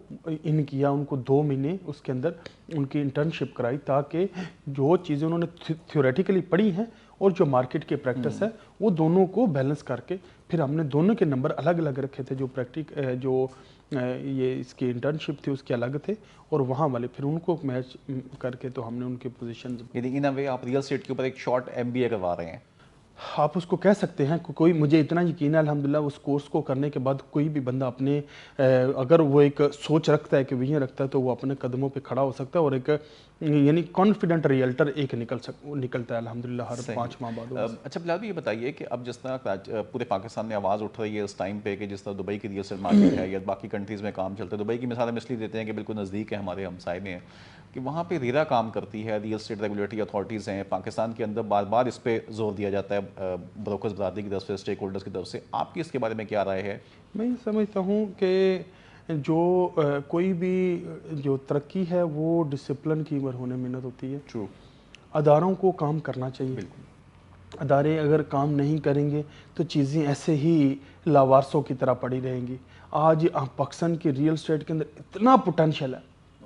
کیا ان کو 2 مہینے اس کے اندر ان کی انٹرنشپ کرائی, تاکہ جو چیزیں انہوں نے تھیوریٹیکلی پڑھی ہیں اور جو مارکیٹ کے پریکٹس ہے وہ دونوں کو بیلنس کر کے پھر ہم نے دونوں کے نمبر الگ الگ رکھے تھے. جو یہ اس کی انٹرنشپ تھی اس کے الگ تھے, اور وہاں والے پھر ان کو میچ کر کے تو ہم نے ان کے پوزیشن. یعنی ان اے وے آپ ریل اسٹیٹ کے اوپر ایک شارٹ MBA کروا رہے ہیں. آپ اس کو کہہ سکتے ہیں. کوئی مجھے اتنا یقین ہے الحمدللہ اس کورس کو کرنے کے بعد کوئی بھی بندہ اپنے اگر وہ ایک سوچ رکھتا ہے کہ ویژن رکھتا ہے تو وہ اپنے قدموں پہ کھڑا ہو سکتا ہے, اور ایک یعنی کانفیڈنٹ ریئلٹر ایک نکلتا ہے الحمدللہ ہر 5 ماہ بعد. اچھا بلال بھی یہ بتائیے کہ اب جس طرح پورے پاکستان میں آواز اٹھ رہی ہے اس ٹائم پہ کہ جس طرح دبئی کی ریل اسٹیٹ مارکیٹ ہے یا باقی کنٹریز میں کام چلتا ہے, دبئی کی مثال ہم اس لیے دیتے ہیں کہ بالکل نزدیک ہے ہمارے ہمسائے میں, کہ وہاں پہ ریرا کام کرتی ہے, ریل اسٹیٹ ریگولیٹری اتھارٹیز ہیں. پاکستان کے اندر بار بار اس پہ زور دیا جاتا ہے بروکرز برادری کی طرف سے, اسٹیک ہولڈرز کی طرف سے. آپ کی اس کے بارے میں کیا رائے ہے؟ میں یہ سمجھتا ہوں کہ جو کوئی بھی جو ترقی ہے وہ ڈسپلن کی مرہون محنت ہوتی ہے. ٹرو. اداروں کو کام کرنا چاہیے. بالکل. ادارے اگر کام نہیں کریں گے تو چیزیں ایسے ہی لاوارسوں کی طرح پڑی رہیں گی. آج پاکستان کی ریل اسٹیٹ کے اندر اتنا پوٹینشیل ہے,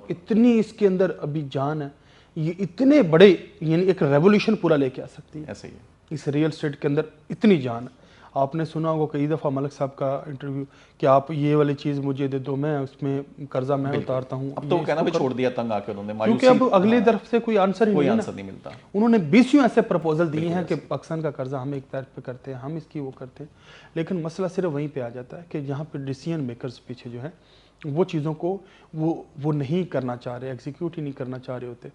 اتنی اس کے اندر ابھی جان ہے, یہ اتنے بڑے یعنی ایک ریولوشن پورا لے کے آ سکتی ہے. ایسے ہی ہے. اس ریل اسٹیٹ کے اندر اتنی جان ہے. آپ نے سنا ہوگا کئی دفعہ ملک صاحب کا انٹرویو کہ آپ یہ والی چیز مجھے دے دو, میں اس میں قرضہ میں اتارتا ہوں. اب تو کہنا بھی چھوڑ دیا تنگ آ کے انہوں نے, کیونکہ اب اگلی طرف سے کوئی آنسر ہی نہیں ملتا. انہوں نے 20 ایسے پرپوزل دیے ہیں کہ پاکستان کا قرضہ ہم ایک طرف پہ کرتے ہیں, ہم اس کی وہ کرتے ہیں, لیکن مسئلہ صرف وہیں پہ آ جاتا ہے کہ جہاں پہ ڈیسیژن میکرز پیچھے جو ہیں وہ چیزوں کو وہ نہیں کرنا چاہ رہے, ایگزیکیوٹ ہی نہیں کرنا چاہ رہے ہوتے.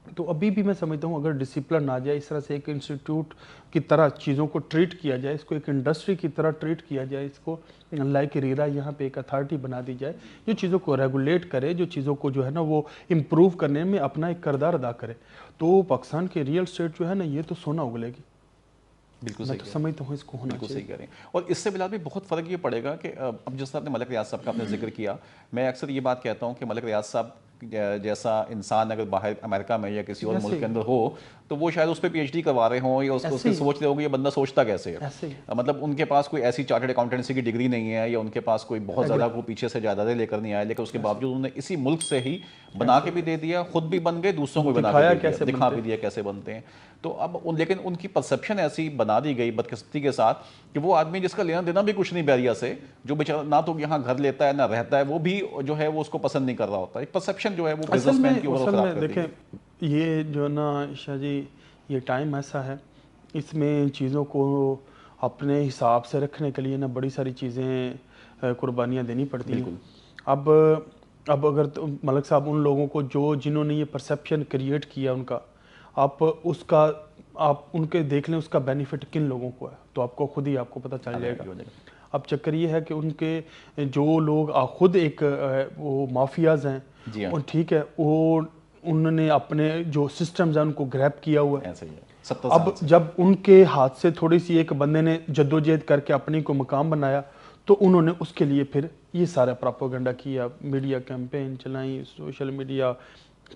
تو ابھی بھی میں سمجھتا ہوں اگر ڈسپلن آ جائے, اس طرح سے ایک انسٹیٹیوٹ کی طرح چیزوں کو ٹریٹ کیا جائے, اس کو ایک انڈسٹری کی طرح ٹریٹ کیا جائے, اس کو لائک ریرا یہاں پہ ایک اتھارٹی بنا دی جائے جو چیزوں کو ریگولیٹ کرے, جو چیزوں کو جو ہے نا وہ امپروو کرنے میں اپنا ایک کردار ادا کرے, تو پاکستان کے ریل اسٹیٹ جو ہے نا یہ تو سونا اگلے گی. بالکل میں تو سمجھتا ہوں اس کو ہونا بالکل صحیح کہہ رہے ہیں. اور اس سے بلال بھی بہت فرق یہ پڑے گا کہ اب جس طرح نے ملک ریاض صاحب کا آپ نے ذکر کیا, میں اکثر یہ بات کہتا ہوں کہ ملک ریاض صاحب جیسا انسان اگر باہر امریکہ میں یا کسی اور ملک کے اندر ہو تو وہ شاید اس پہ PhD کروا رہے ہوں یا اس کو سوچ رہے ہوں کہ یہ بندہ سوچتا کیسے ہے. مطلب ان کے پاس کوئی ایسی چارٹرڈ اکاؤنٹنسی کی ڈگری نہیں ہے یا ان کے پاس کوئی بہت زیادہ کو پیچھے سے جائیدادیں لے کر نہیں آئے, لیکن اس کے باوجود انہوں نے اسی ملک سے ہی بنا کے بھی دے دیا, خود بھی بن گئے, دوسروں کو بھی بنا کے دکھا بھی دیا کیسے بنتے ہیں. تو اب لیکن ان کی پرسیپشن ایسی بنا دی گئی بدقسمتی کے ساتھ کہ وہ آدمی جس کا لینا دینا بھی کچھ نہیں بحریہ سے, جو بیچارہ نہ تو یہاں گھر لیتا ہے نہ رہتا ہے, وہ بھی جو ہے وہ اس کو پسند نہیں کر رہا ہوتا. ایک پرسیپشن جو ہے وہ بزنس مین کی اوور خراب کر دی. دیکھیں یہ جو نا شاہ جی یہ ٹائم ایسا ہے, اس میں چیزوں کو اپنے حساب سے رکھنے کے لیے نا بڑی ساری چیزیں قربانیاں دینی پڑتی ہیں. اب اگر ملک صاحب ان لوگوں کو جنہوں نے یہ پرسیپشن کریٹ کیا ان کا, آپ ان کے دیکھ لیں اس کا بینیفٹ کن لوگوں کو ہے, تو آپ کو خود ہی آپ کو پتہ چل جائے گا. اب چکر یہ ہے کہ ان کے جو لوگ خود ایک وہ مافیاز ہیں, ٹھیک ہے, وہ انہوں نے اپنے جو سسٹمز ہیں ان کو گریب کیا ہوا ہے. اب جب ان کے ہاتھ سے تھوڑی سی ایک بندے نے جدوجہد کر کے اپنی کو مقام بنایا تو انہوں نے اس کے لیے پھر یہ سارا پراپوگنڈا کیا, میڈیا کیمپین چلائیں, سوشل میڈیا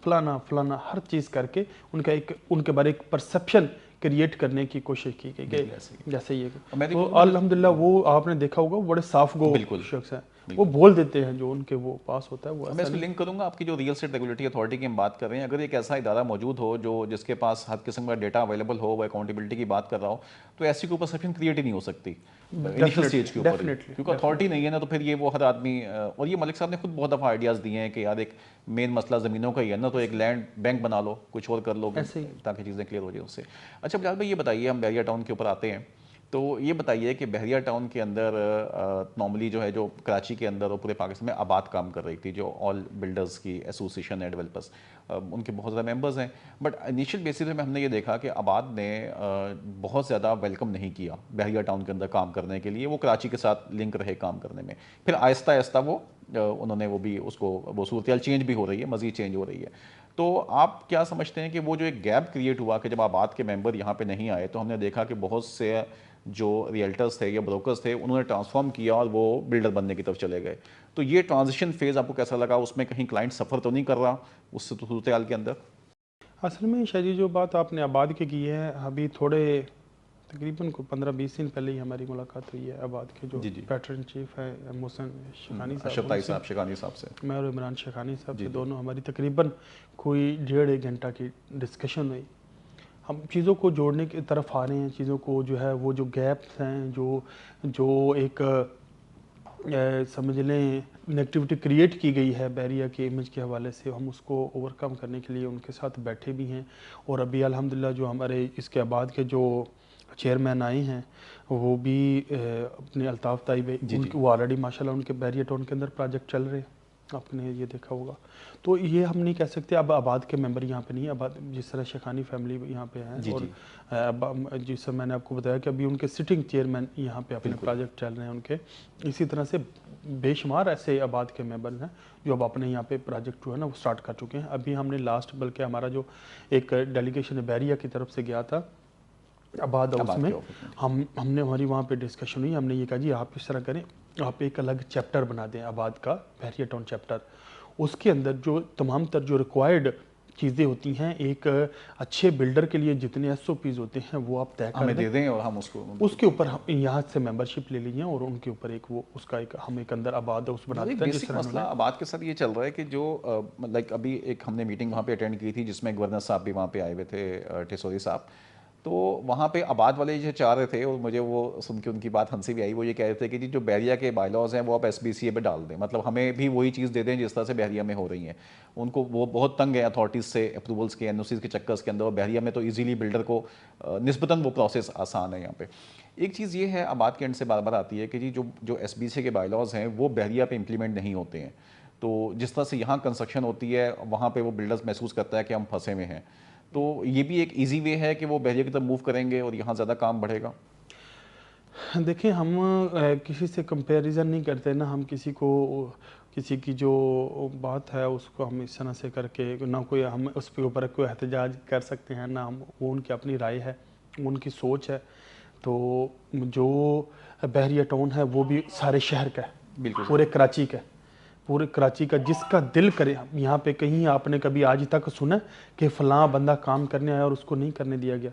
فلانا ہر چیز کر کے ان کے بارے ایک پرسیپشن کریٹ کرنے کی کوشش کی گئی. جیسے یہ تو الحمدللہ وہ آپ نے دیکھا ہوگا بڑے صاف گو شخص ہیں, وہ بول دیتے ہیں جو ان کے وہ پاس ہوتا ہے وہ میں اس میں لنک کروں گا آپ کی جو ریئل اسٹیٹ ریگولیٹری اتھارٹی کی ہم بات کر رہے ہیں. اگر ایک ایسا ادارہ موجود ہو جو جس کے پاس ہر قسم کا ڈیٹا اویلیبل ہو, وہ اکاؤنٹیبلٹی کی بات کر رہا ہو, تو ایسی کوئی پرسیپشن کریٹ ہی نہیں ہو سکتی انیشل اسٹیج کے اوپر, کیونکہ اتھارٹی نہیں ہے نا, تو پھر یہ وہ ہر آدمی. اور یہ ملک صاحب نے خود بہت دفعہ آئیڈیاز دیے ہیں کہ یار ایک مین مسئلہ زمینوں کا ہی ہے نا, تو ایک لینڈ بینک بنا لو, کچھ اور کر لو تاکہ چیزیں کلیئر ہو جائیں اس سے. اچھا بلال بھائی یہ بتائیے, ہم بحریہ ٹاؤن کے اوپر آتے ہیں, تو یہ بتائیے کہ بحریہ ٹاؤن کے اندر نارملی جو ہے جو کراچی کے اندر اور پورے پاکستان میں آباد کام کر رہی تھی, جو آل بلڈرز کی ایسوسیشن ہے, ڈیولپرز, ان کے بہت زیادہ ممبرز ہیں, بٹ انیشیل بیسس پہ ہم نے یہ دیکھا کہ آباد نے بہت زیادہ ویلکم نہیں کیا بحریہ ٹاؤن کے اندر کام کرنے کے لیے. وہ کراچی کے ساتھ لنک رہے کام کرنے میں, پھر آہستہ آہستہ وہ انہوں نے وہ بھی اس کو وہ صورتحال چینج بھی ہو رہی ہے, مزید چینج ہو رہی ہے. تو آپ کیا سمجھتے ہیں کہ وہ جو ایک گیپ کریٹ ہوا کہ جب آباد کے ممبر یہاں پہ نہیں آئے, تو ہم نے دیکھا کہ بہت سے جو ریئلٹرز تھے یا بروکرز تھے انہوں نے ٹرانسفارم کیا اور وہ بلڈر بننے کی طرف چلے گئے. تو یہ ٹرانزیشن فیز آپ کو کیسا لگا, اس میں کہیں کلائنٹ سفر تو نہیں کر رہا اس صورتحال کے اندر؟ اصل میں شاہ جی جو بات آپ نے آباد کی ہے, ابھی تھوڑے تقریباً 15-20 دن پہلے ہی ہماری ملاقات ہوئی ہے آباد کے جو پیٹرن چیف ہیں محسن شیخانی صاحب سے, میں اور عمران شیخانی صاحب سے, دونوں ہماری تقریباً کوئی 1.5 گھنٹہ کی ڈسکشن ہوئی. ہم چیزوں کو جوڑنے کی طرف آ رہے ہیں, چیزوں کو جو ہے وہ جو گیپس ہیں جو ایک سمجھ لیں نیگیٹیوٹی کریٹ کی گئی ہے بحریہ کے امیج کے حوالے سے, ہم اس کو اوور کم کرنے کے لیے ان کے ساتھ بیٹھے بھی ہیں. اور ابھی الحمدللہ جو ہمارے اس کے آباد کے جو چیئرمین آئے ہیں وہ بھی اپنے الطاف طیب, وہ آلریڈی ماشاءاللہ ان کے بحریہ ٹاؤن کے اندر پروجیکٹ چل رہے ہیں, آپ نے یہ دیکھا ہوگا. تو یہ ہم نہیں کہہ سکتے اب آباد کے ممبر یہاں پہ نہیں ہے, آباد جس طرح شیخانی فیملی یہاں پہ ہیں, اور جس سے میں نے آپ کو بتایا کہ ابھی ان کے سٹنگ چیئرمین یہاں پہ اپنے پروجیکٹ چل رہے ہیں ان کے, اسی طرح سے بے شمار ایسے آباد کے ممبر ہیں جو اب اپنے یہاں پہ پروجیکٹ جو ہے نا وہ سٹارٹ کر چکے ہیں. ابھی ہم نے لاسٹ بلکہ ہمارا جو ایک ڈیلیگیشن بحریہ کی طرف سے گیا تھا آباد ہاؤس میں, ہم نے ہماری وہاں پہ ڈسکشن ہوئی. ہم نے یہ کہا جی آپ اس طرح کریں, آپ ایک الگ چیپٹر بنا دیں آباد کا, بحریہ ٹاؤن چیپٹر, اس کے اندر جو تمام تر جو ریکوائرڈ چیزیں ہوتی ہیں ایک اچھے بلڈر کے لیے جتنے ایس او پیز ہوتے ہیں وہ آپ طے کر دیں اور ہم اس کے اوپر یہاں سے ممبرشپ لے لیجیے, اور ان کے اوپر ایک وہ اس کا ایک ہم ایک اندر آباد ہاؤس بنا دیتے ہیں. بیسک مسئلہ آباد کے ساتھ یہ چل رہا ہے کہ جو لائک ابھی ایک ہم نے میٹنگ وہاں پہ اٹینڈ کی تھی جس میں گورنر صاحب بھی وہاں پہ آئے ہوئے تھے, ٹھسوری صاحب, تو وہاں پہ آباد والے جو چاہ رہے تھے, اور مجھے وہ سن کے ان کی بات ہنسی بھی آئی, وہ یہ کہہ رہے تھے کہ جی جو بحریہ کے بائی لاز ہیں وہ آپ ایس بی سی اے پہ ڈال دیں, مطلب ہمیں بھی وہی چیز دے دیں جس طرح سے بحریہ میں ہو رہی ہیں. ان کو وہ بہت تنگ ہے اتھارٹیز سے اپروولس کے, این او سیز کے چکرس کے اندر, اور بحریہ میں تو ایزیلی بلڈر کو نسبتاً وہ پروسیس آسان ہے یہاں پہ. ایک چیز یہ ہے آباد کے اینڈ سے بار بار آتی ہے کہ جی جو ایس بی سی کے بائی لاز ہیں وہ بحریہ پہ امپلیمنٹ نہیں ہوتے ہیں, تو جس طرح سے یہاں کنسٹرکشن ہوتی ہے وہاں پہ وہ بلڈرز محسوس کرتا ہے کہ ہم پھنسے ہوئے ہیں. تو یہ بھی ایک ایزی وے ہے کہ وہ بحریہ کی طرف موو کریں گے اور یہاں زیادہ کام بڑھے گا. دیکھیں ہم کسی سے کمپیریزن نہیں کرتے نا, ہم کسی کی جو بات ہے اس کو ہم اس طرح سے کر کے نہ کوئی ہم اس کے اوپر کوئی احتجاج کر سکتے ہیں, نہ ہم وہ ان کی اپنی رائے ہے, ان کی سوچ ہے. تو جو بحریہ ٹاؤن ہے وہ بھی سارے شہر کا ہے, بالکل پورے کراچی کا, پورے کراچی کا, جس کا دل کرے. یہاں پہ کہیں آپ نے کبھی آج تک سنا کہ فلاں بندہ کام کرنے آیا اور اس کو نہیں کرنے دیا گیا؟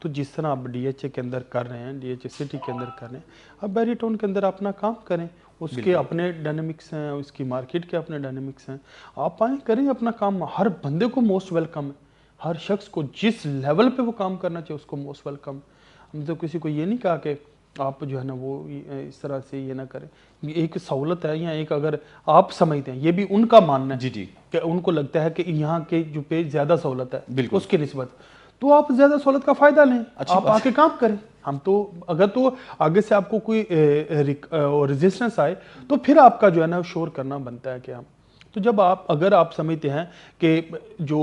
تو جس طرح آپ ڈی ایچ اے کے اندر کر رہے ہیں, ڈی ایچ اے سٹی کے اندر کر رہے ہیں, اب بحریہ ٹاؤن کے اندر اپنا کام کریں, اس کے اپنے ڈائنامکس ہیں, اس کی مارکیٹ کے اپنے ڈائنامکس ہیں, آپ آئیں کریں اپنا کام. ہر بندے کو موسٹ ویلکم ہے, ہر شخص کو جس لیول پہ وہ کام کرنا چاہیے اس کو موسٹ ویلکم. ہم تو کسی کو یہ نہیں کہا کہ آپ جو ہے نا وہ اس طرح سے یہ نہ کریں. ایک سہولت ہے, یا ایک اگر آپ سمجھتے ہیں, یہ بھی ان کا ماننا ہے کہ ان کو لگتا ہے کہ یہاں کے جو پہ زیادہ سہولت ہے اس کی نسبت, تو آپ زیادہ سہولت کا فائدہ لیں, آپ آ کے کام کریں. ہم تو اگر تو آگے سے آپ کو کوئی ریزسٹنس آئے تو پھر آپ کا جو ہے نا شور کرنا بنتا ہے کہ ہم تو جب اگر آپ سمجھتے ہیں کہ جو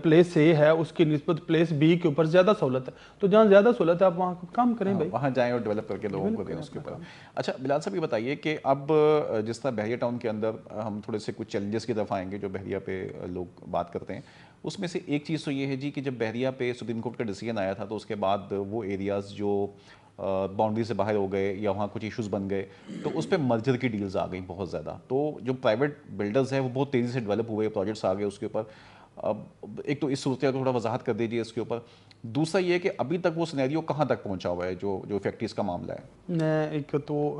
پلیس اے ہے اس کی نسبت پلیس بی کے اوپر زیادہ سہولت ہے, تو جہاں زیادہ سہولت ہے آپ وہاں کام کریں بھائی, وہاں جائیں اور ڈیولپ کر کے لوگوں کو دیں اس کے اوپر. اچھا بلال صاحب یہ بتائیے کہ اب جس طرح بحریہ ٹاؤن کے اندر ہم تھوڑے سے کچھ چیلنجز کی طرف آئیں گے جو بحریہ پہ لوگ بات کرتے ہیں, اس میں سے ایک چیز تو یہ ہے جی کہ جب بحریہ پہ سپریم کورٹ کا ڈیسیژن آیا تھا تو اس کے بعد وہ ایریاز جو باؤنڈری سے باہر ہو گئے یا وہاں کچھ ایشوز بن گئے تو اس پہ مرجر کی ڈیلز آ گئیں بہت زیادہ. تو جو پرائیویٹ بلڈرز ہیں وہ بہت تیزی سے ڈیولپ ہوئے, پروجیکٹس آ گئے اس کے اوپر. اب ایک تو اس صورت کو تھوڑا وضاحت کر دیجیے اس کے اوپر. دوسرا یہ کہ ابھی تک وہ سینیریو کہاں تک پہنچا ہوا ہے جو فیکٹریز کا معاملہ ہے؟ ایک تو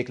1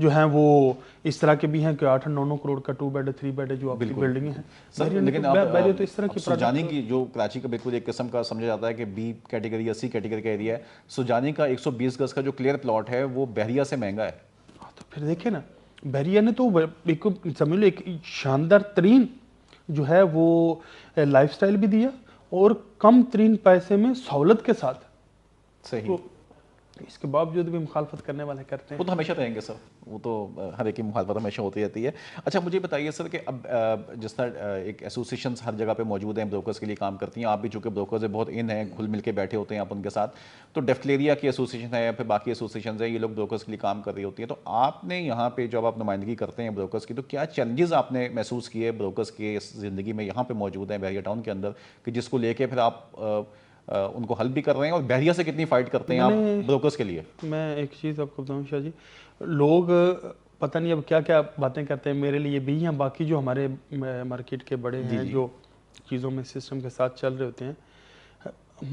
جو ہیں وہ اس طرح کے بھی ہیں کہ 8-9 کروڑ کا 2 بیڈ 3 بیڈ جو آپ کی بلڈنگیں ہیں. سر لیکن بیریئر تو اس طرح کی سوجانی کی جو کراچی کا بالکل ایک قسم کا سمجھا جاتا ہے کہ بی کیٹیگری یا سی کیٹیگری کا ایریا ہے, سوجانی کا 120 گز کا جو کلیئر پلاٹ ہے وہ بحریہ سے مہنگا ہے. تو پھر دیکھیں نا, بحریہ نے تو ایک سمجھ لو ایک شاندار ترین جو ہے وہ لائف سٹائل بھی دیا اور کم ترین پیسے میں سہولت کے ساتھ. صحیح. اس کے باوجود بھی مخالفت کرنے والے کرتے ہیں. وہ تو ہمیشہ رہیں گے سر, وہ تو ہر ایک کی مخالفت ہمیشہ ہوتی رہتی ہے. اچھا مجھے بتائیے سر کہ اب جس طرح ایک ایسوسیشنز ہر جگہ پہ موجود ہیں, بروکرز کے لیے کام کرتی ہیں, آپ بھی چونکہ بروکرز بہت ان ہیں, گھل مل کے بیٹھے ہوتے ہیں آپ ان کے ساتھ, تو ڈیفلیریا کی ایسوسیشن ہے یا پھر باقی ایسوسیشنز ہیں, یہ لوگ بروکرز کے لیے کام کر رہی ہوتی ہیں. تو آپ نے یہاں پہ جب آپ نمائندگی کرتے ہیں بروکرز کی, تو کیا چیلنجز آپ نے محسوس کیے بروکرز کی زندگی میں یہاں پہ موجود ہیں بحریہ ٹاؤن کے اندر, کہ جس کو لے کے پھر آپ ان کو حل بھی کر رہے ہیں, اور بحریہ سے کتنی فائٹ کرتے ہیں آپ بروکرز کے لیے؟ میں ایک چیز آپ کو بتاؤں شاہ جی, لوگ پتہ نہیں اب کیا کیا باتیں کرتے ہیں میرے لیے بھی ہیں, باقی جو ہمارے مارکیٹ کے بڑے ہیں جو چیزوں میں سسٹم کے ساتھ چل رہے ہوتے ہیں,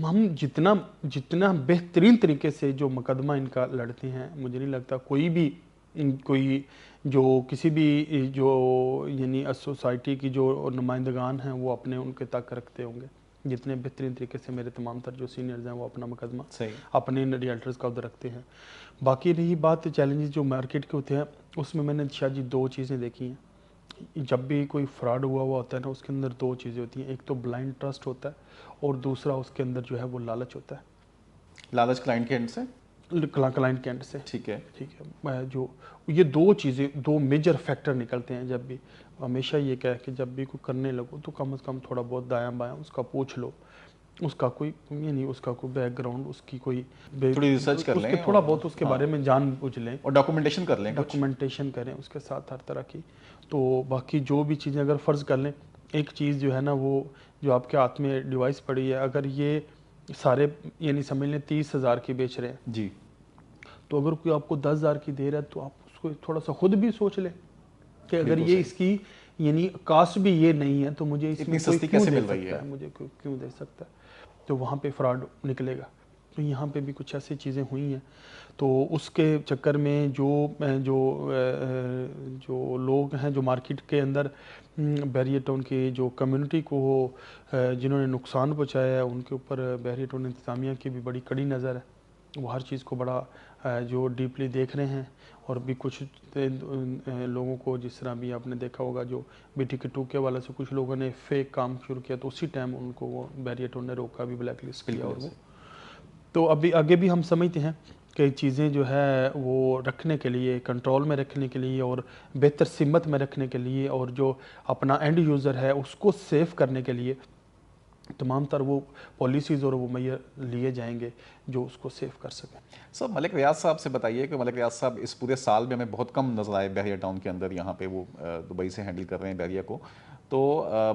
ہم جتنا بہترین طریقے سے جو مقدمہ ان کا لڑتے ہیں, مجھے نہیں لگتا کوئی جو کسی بھی جو یعنی سوسائٹی کی جو نمائندگان ہیں وہ اپنے ان کے تک رکھتے ہوں گے جتنے بہترین طریقے سے میرے تمام تر جو سینئرز ہیں وہ اپنا مقدمہ اپنے ریئلٹرز کا ادھر رکھتے ہیں. باقی رہی بات چیلنجز جو مارکیٹ کے ہوتے ہیں, اس میں نے شاہ جی 2 چیزیں دیکھی ہیں. جب بھی کوئی فراڈ ہوا ہوتا ہے نا, اس کے اندر 2 چیزیں ہوتی ہیں, ایک تو بلائنڈ ٹرسٹ ہوتا ہے اور دوسرا اس کے اندر جو ہے وہ لالچ ہوتا ہے. لالچ کلائنٹ کے اینڈ سے, کلائنٹ کے اینڈ سے. ٹھیک ہے. جو یہ 2 چیزیں 2 میجر فیکٹر نکلتے ہیں. جب بھی ہمیشہ یہ کہہ کہ جب بھی کوئی کرنے لگو تو کم از کم تھوڑا بہت دایاں بایاں اس کا پوچھ لو, اس کا کوئی یعنی اس کا کوئی بیک گراؤنڈ, اس کی کوئی تھوڑی ریسرچ کر لیں, تھوڑا بہت اس کے بارے میں جان بوجھ لیں, اور ڈاکومنٹیشن کر لیں, ڈاکومنٹیشن کریں اس کے ساتھ ہر طرح کی. تو باقی جو بھی چیزیں اگر فرض کر لیں, ایک چیز جو ہے نا وہ جو آپ کے ہاتھ میں ڈیوائس پڑی ہے, اگر یہ سارے یعنی سمجھ لیں 30,000 کی بیچ رہے ہیں جی, تو اگر کوئی آپ کو 10,000 کی دے رہا ہے تو آپ اس کو تھوڑا سا خود بھی سوچ لیں کہ اگر یہ اس کی یعنی کاسٹ بھی یہ نہیں ہے تو مجھے اس میں کوئی کیوں دے سکتا ہے, مجھے کیوں دے سکتا ہے, تو وہاں پہ فراڈ نکلے گا. تو یہاں پہ بھی کچھ ایسی چیزیں ہوئی ہیں. تو اس کے چکر میں جو لوگ ہیں جو مارکیٹ کے اندر بحریہ ٹاؤن کی جو کمیونٹی کو جنہوں نے نقصان پہنچایا ہے, ان کے اوپر بحریہ ٹاؤن انتظامیہ کی بھی بڑی کڑی نظر ہے. وہ ہر چیز کو بڑا جو ڈیپلی دیکھ رہے ہیں, اور بھی کچھ لوگوں کو جس طرح بھی آپ نے دیکھا ہوگا جو BTK2 کے حوالے سے کچھ لوگوں نے فیک کام شروع کیا, تو اسی ٹائم ان کو وہ بحریہ ٹاؤن نے روکا بھی, بلیک لسٹ کیا. اور وہ تو ابھی آگے بھی ہم سمجھتے ہیں کہ چیزیں جو ہے وہ رکھنے کے لیے, کنٹرول میں رکھنے کے لیے اور بہتر سمت میں رکھنے کے لیے, اور جو اپنا اینڈ یوزر ہے اس کو سیف کرنے کے لیے تمام تر وہ پالیسیز اور وہ میئر لیے جائیں گے جو اس کو سیف کر سکیں. سر ملک ریاض صاحب سے بتائیے کہ ملک ریاض صاحب اس پورے سال میں ہمیں بہت کم نظر آئے بحریہ ٹاؤن کے اندر, یہاں پہ وہ دبئی سے ہینڈل کر رہے ہیں بحریہ کو, تو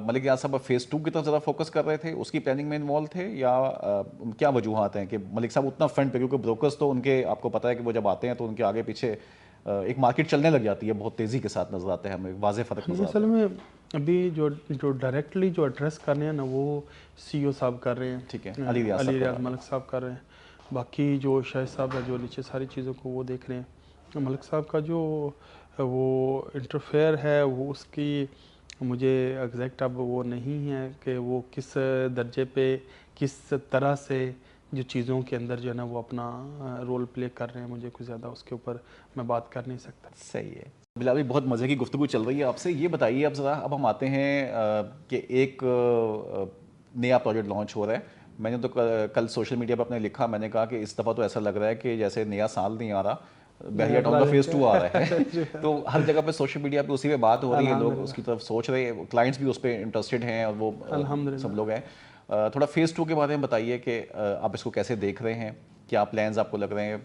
ملک ریاض صاحب فیز 2 کی طرف زیادہ فوکس کر رہے تھے, اس کی پلاننگ میں انوالو تھے, یا کیا وجوہات ہیں کہ ملک صاحب اتنا فرنٹ پہ, کیونکہ بروکرز تو ان کے آپ کو پتہ ہے کہ وہ جب آتے ہیں تو ان کے آگے پیچھے ایک مارکیٹ چلنے لگ جاتی ہے, بہت تیزی کے ساتھ نظر آتا ہے, ہمیں واضح فرق نظر آتا ہے. اصل میں ابھی جو ڈائریکٹلی جو ایڈریس کر رہے ہیں نا وہ CEO صاحب کر رہے ہیں, ٹھیک ہے, علی ریاض ملک صاحب کر رہے ہیں. باقی جو شاہد صاحب ہے جو نیچے ساری چیزوں کو وہ دیکھ رہے ہیں. ملک صاحب کا جو وہ انٹرفیئر ہے وہ اس کی مجھے ایگزیکٹ اب وہ نہیں ہے کہ وہ کس درجے پہ کس طرح سے جو چیزوں کے اندر جو ہے نا وہ اپنا رول پلے کر رہے ہیں, مجھے کچھ زیادہ اس کے اوپر میں بات کر نہیں سکتا. صحیح ہے. بلال بہت مزے کی گفتگو چل رہی ہے آپ سے. یہ بتائیے اب ذرا, اب ہم آتے ہیں کہ ایک نیا پروجیکٹ لانچ ہو رہا ہے. میں نے تو کل سوشل میڈیا پہ اپنے لکھا, میں نے کہا کہ اس دفعہ تو ایسا لگ رہا ہے کہ جیسے نیا سال نہیں آ رہا, بحریہ ٹاؤن کا فیز 2 آ رہا ہے. تو ہر جگہ پہ سوشل میڈیا پہ اسی پہ بات ہو رہی ہے, لوگ اس کی طرف سوچ رہے ہیں, کلائنٹس بھی اس پہ انٹرسٹڈ ہیں, اور وہ سب لوگ ہیں. تھوڑا فیز 2 کے بارے میں بتائیے کہ آپ اس کو کیسے دیکھ رہے ہیں, کیا پلانز آپ کو لگ رہے ہیں؟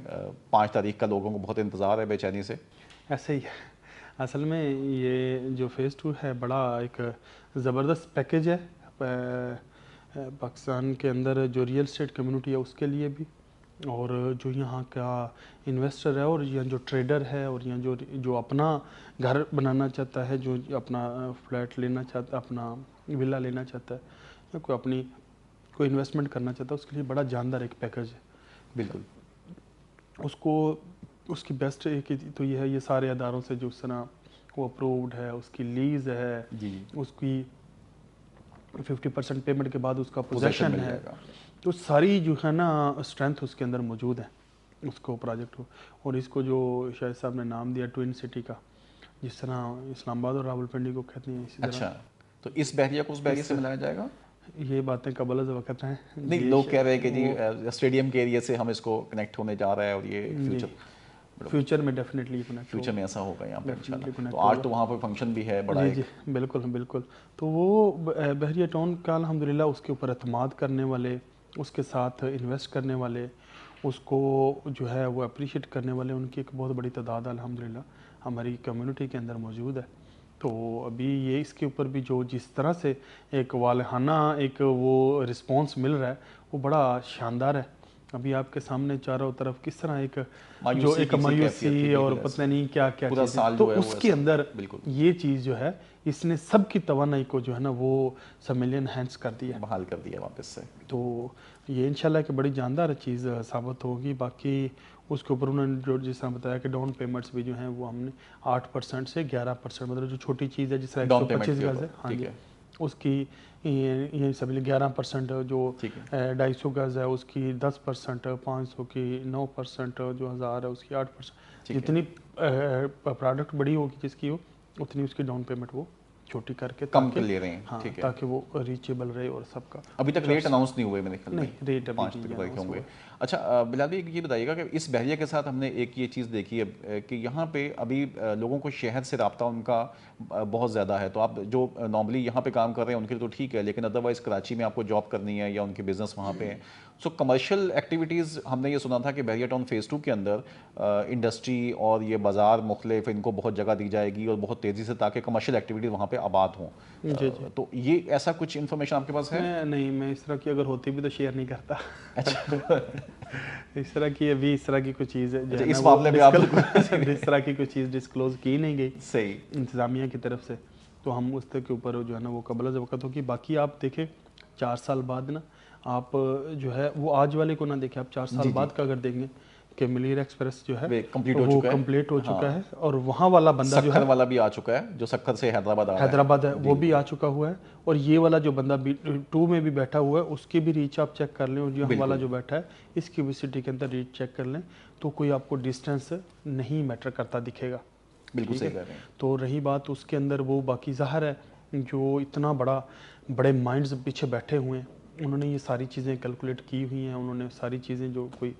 5 تاریخ کا لوگوں کو بہت انتظار ہے بے چینی سے. ایسے ہی ہے. اصل میں یہ جو فیز 2 ہے بڑا ایک زبردست پیکیج ہے پاکستان کے اندر, جو ریئل اسٹیٹ کمیونٹی ہے اس کے لیے بھی, اور جو یہاں کا انویسٹر ہے, اور یہاں جو ٹریڈر ہے, اور یہاں جو اپنا گھر بنانا چاہتا ہے, جو اپنا فلیٹ لینا چاہتا ہے, اپنا ولا لینا چاہتا ہے, یا کوئی انویسٹمنٹ کرنا چاہتا ہے, اس کے لیے بڑا جاندار ایک پیکیج ہے. بالکل. اس کو اس کی بیسٹ ایک تو یہ ہے، یہ سارے اداروں سے جو اس طرح وہ اپرووڈ ہے، اس کی لیز ہے، جی اس کی 50% پیمنٹ کے بعد اس کا پوزیشن پوزیشن مل ہے، جائے گا. تو ساری جو ہے نا اسٹرینتھ اس کے اندر موجود ہے اس کو پروجیکٹ کو. اور اس کو جو شاہد صاحب نے نام دیا ٹوئن سٹی کا، جس طرح اسلام آباد اور راولپنڈی کو کہتے ہیں، اسی طرح اچھا، تو اس بحریہ کو اس بحریہ سے ملایا جائے گا؟ یہ باتیں قبل از وقت ہیں. نہیں، یہ لوگ کہہ رہے ہیں کہ جی وہ اسٹیڈیم کے ایریے سے ہم اس کو کنیکٹ ہونے جا رہا ہے، اور یہ جی فیوچر میں ڈیفینیٹلی کنیکٹ فیوچر میں ایسا ہوگا یہاں پہ انشاءاللہ. ڈیفینیٹلی کنیکٹ تو آج ہوگا. تو وہاں پہ فنکشن بھی ہے بڑا جی ایک. جی بالکل بالکل. تو وہ بحریہ ٹاؤن کا الحمدللہ اس کے اوپر اعتماد کرنے والے، اس کے ساتھ انویسٹ کرنے والے، اس کو جو ہے وہ اپریشیٹ کرنے والے، ان کی ایک بہت بڑی تعداد الحمدللہ ہماری کمیونٹی کے اندر موجود ہے. تو ابھی یہ اس کے اوپر بھی جو جس طرح سے ایک والہانہ ایک وہ رسپانس مل رہا ہے وہ بڑا شاندار ہے. ابھی آپ کے سامنے چاروں طرف کس طرح ایک جو ایک مایوسی اور پتہ نہیں کیا کیا پورا چیزیں، سال تو جو ہے اس کے اندر بالکل یہ چیز جو ہے اس نے سب کی توانائی کو جو ہے نا وہ سمیلین انہینس کر دیا، بحال کر دیا واپس سے. تو یہ انشاءاللہ کہ بڑی جاندار چیز ثابت ہوگی. باقی اس کے اوپر انہوں نے جو جس طرح بتایا کہ ڈاؤن پیمنٹس بھی جو ہیں وہ ہم نے 8% سے 11%، مطلب جو چھوٹی چیز ہے جس طرح 125 گز ہے، ہاں جی، اس کی یہ سب 11%، جو 250 گز ہے اس کی 10%، 500 کی 9%، جو 1000 ہے اس کی 8%. جتنی پروڈکٹ بڑی ہوگی جس کی ہو اتنی اس کی ڈاؤن پیمنٹ وہ چھوٹی کر کے کم کر لے رہے ہیں. ہاں ٹھیک ہے، تاکہ وہ ریچیبل رہے اور سب کا. ابھی تک ریٹ اناؤنس نہیں ہوئے میرے خیال میں، نہیں ریٹ ابھی 5 تک نہیں ہوں گے. اچھا بلال بھائی یہ بتائیے گا کہ اس بحریہ کے ساتھ ہم نے ایک یہ چیز دیکھی ہے کہ یہاں پہ ابھی لوگوں کو شہر سے رابطہ ان کا بہت زیادہ ہے. تو آپ جو نارملی یہاں پہ کام کر رہے ہیں ان کے لیے تو ٹھیک ہے، لیکن ادروائز کراچی میں آپ کو جاب کرنی ہے یا ان کے بزنس وہاں پہ ہیں. سو کمرشل ایکٹیویٹیز ہم نے یہ سنا تھا کہ بحریہ ٹاؤن فیز 2 کے اندر انڈسٹری اور یہ بازار مختلف ان کو بہت جگہ دی جائے گی اور بہت تیزی سے، تاکہ کمرشل ایکٹیویٹیز وہاں پہ آباد ہوں. تو یہ ایسا کچھ انفارمیشن آپ کے پاس ہے؟ نہیں، میں اس طرح کی اگر ہوتی بھی تو شیئر نہیں کرتا. اس طرح کی ابھی اس طرح کی کوئی چیز ہے جو اس معاملے میں آپ اس طرح کی کوئی چیز ڈسکلوز کی نہیں گئی صحیح انتظامیہ کی طرف سے، تو ہم اس کے اوپر جو ہے نا وہ قبل از وقت ہوگی. باقی آپ دیکھیں 4 سال بعد نا آپ جو ہے وہ آج والے کو نہ دیکھیں، آپ 4 سال بعد کا اگر دیکھیں کہ ملیر ایکسپریس جو ہے وہ کمپلیٹ ہو چکا ہے، اور وہاں والا بندہ جو ہے سکھر والا بھی آ چکا ہے، جو سکھر سے حیدرآباد ہے وہ بھی آ چکا ہوا ہے. اور یہ والا جو بندہ 2 میں بھی بیٹھا ہوا ہے اس کی بھی ریچ آپ چیک کر لیں، اور یہ والا جو بیٹھا ہے اس کی بھی سٹی کے اندر ریچ چیک کر لیں، تو کوئی آپ کو ڈسٹینس نہیں میٹر کرتا دکھے گا. بالکل صحیح کہہ رہے ہیں. تو رہی بات اس کے اندر وہ باقی ظاہر ہے جو اتنا بڑے مائنڈز پیچھے بیٹھے ہوئے ہیں، انہوں نے یہ ساری چیزیں کیلکولیٹ کی ہوئی ہیں، انہوں نے ساری چیزیں جو کوئی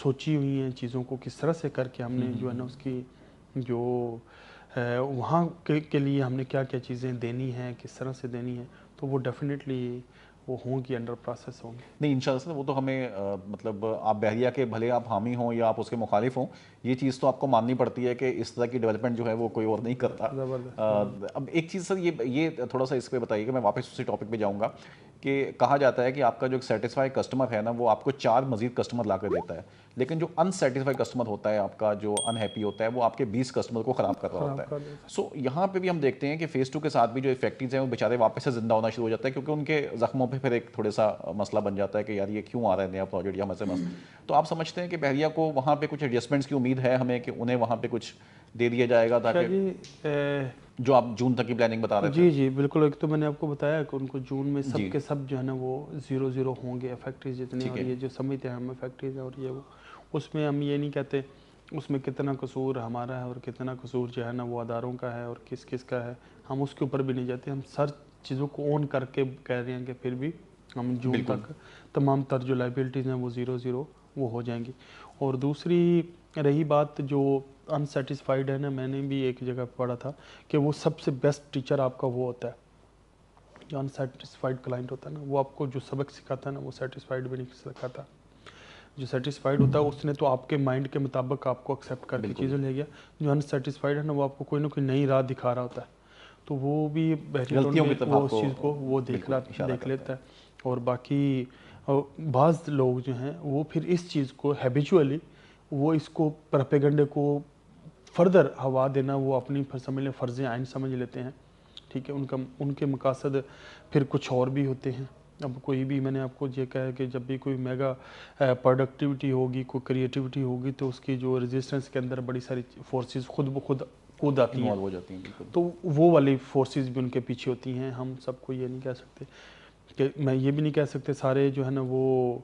سوچی ہوئی ہیں چیزوں کو کس طرح سے کر کے ہم نے جو ہے نا اس کی جو وہاں کے لیے ہم نے کیا کیا چیزیں دینی ہیں، کس طرح سے دینی ہیں، تو وہ ڈیفینیٹلی وہ ہوں گی، انڈر پروسیس ہوں گی. نہیں انشاءاللہ سر، وہ تو ہمیں مطلب آپ بحریہ کے بھلے آپ حامی ہوں یا آپ اس کے مخالف ہوں، یہ چیز تو آپ کو ماننی پڑتی ہے کہ اس طرح کی ڈیولپمنٹ جو ہے وہ کوئی اور نہیں کرتا. اب ایک چیز سر یہ تھوڑا سا اس پہ بتائیے کہ میں واپس اسی ٹاپک پہ جاؤں گا کہ کہا جاتا ہے کہ آپ کا جو ایک سیٹسفائی کسٹمر ہے نا وہ آپ کو 4 مزید کسٹمر لا کر دیتا ہے، لیکن جو ان سیٹسفائی کسٹمر ہوتا ہے آپ کا، جو ان ہیپی ہوتا ہے، وہ آپ کے 20 کسٹمر کو خراب کر رہا ہوتا ہے. سو یہاں پہ بھی ہم دیکھتے ہیں کہ فیز 2 کے ساتھ بھی جو افیکٹیز ہیں وہ بیچارے واپس سے زندہ ہونا شروع ہو جاتا ہے، کیونکہ ان کے زخموں پہ پھر ایک تھوڑا سا مسئلہ بن جاتا ہے کہ یار یہ کیوں آ رہا ہے نیا پروجیکٹ یا مسئلہ. تو آپ سمجھتے ہیں کہ بحریہ کو وہاں پہ کچھ ایڈجسٹمنٹس کی امید ہے ہمیں کہ انہیں وہاں پہ کچھ دے دیا جائے گا تاکہ جو آپ جون تک کی پلاننگ بتا رہے تھے؟ جی بالکل. ایک تو میں نے آپ کو بتایا کہ ان کو جون میں سب کے سب جو ہے نا وہ 0 ہوں گے فیکٹریز جتنے، اور یہ جو سمجھتے ہیں ہم فیکٹریز ہیں، اور یہ وہ اس میں ہم یہ نہیں کہتے اس میں کتنا قصور ہمارا ہے اور کتنا قصور جو ہے نا وہ اداروں کا ہے اور کس کا ہے، ہم اس کے اوپر بھی نہیں جاتے. ہم سر چیزوں کو اون کر کے کہہ رہے ہیں کہ پھر بھی ہم جون تک تمام تر جو لائبلٹیز ہیں وہ 0 وہ ہو جائیں گی. اور دوسری رہی بات جو انسیٹسفائیڈ ہے نا، میں نے بھی ایک جگہ پڑھا تھا کہ وہ سب سے بیسٹ ٹیچر آپ کا وہ ہوتا ہے جو انسیٹسفائیڈ کلائنٹ ہوتا ہے نا، وہ آپ کو جو سبق سکھاتا ہے نا وہ سیٹسفائیڈ بھی نہیں سکھاتا. جو سیٹسفائیڈ ہوتا ہے اس نے تو آپ کے مائنڈ کے مطابق آپ کو ایکسیپٹ کر کے چیزیں لے گیا. جو انسیٹسفائیڈ ہے نا وہ آپ کو کوئی نہ کوئی نئی راہ دکھا رہا ہوتا ہے، تو وہ بھی بہترین وہ اس چیز کو وہ دیکھ لیتا ہے. اور باقی بعض لوگ جو ہیں وہ پھر اس چیز کو ہیبیچولی وہ اس کو پروپیگنڈے کو فردر ہوا دینا وہ اپنی سمجھ لیں فرض عین سمجھ لیتے ہیں. ٹھیک ہے، ان کے مقاصد پھر کچھ اور بھی ہوتے ہیں. اب کوئی بھی میں نے آپ کو یہ کہا ہے کہ جب بھی کوئی میگا پروڈکٹیوٹی ہوگی، کوئی کریٹیوٹی ہوگی، تو اس کی جو ریزسٹنس کے اندر بڑی ساری فورسز خود بخود کود آتی ہیں، انوالو ہو جاتی ہیں، بالکل. تو وہ والی فورسز بھی ان کے پیچھے ہوتی ہیں. ہم سب کو یہ نہیں کہہ سکتے کہ میں یہ بھی نہیں کہہ سکتے سارے جو ہے نا وہ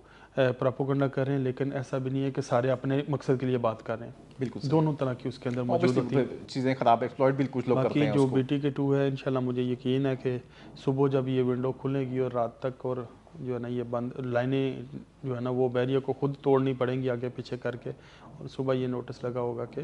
پراپوگنڈا کر رہے ہیں، لیکن ایسا بھی نہیں ہے کہ سارے اپنے مقصد کے لیے بات کر رہے ہیں. بالکل دونوں طرح کی اس کے اندر موجود ہوتی ہیں. چیزیں خراب ایکسپلائٹ بھی کچھ لوگ کرتے باقی ہیں جو اس کو. BTK2 ہے انشاءاللہ مجھے یقین ہے کہ صبح جب یہ ونڈو کھلے گی اور رات تک، اور جو ہے نا یہ بند لائنیں جو ہے نا وہ بیریئر کو خود توڑنی پڑیں گی آگے پیچھے کر کے، اور صبح یہ نوٹس لگا ہوگا کہ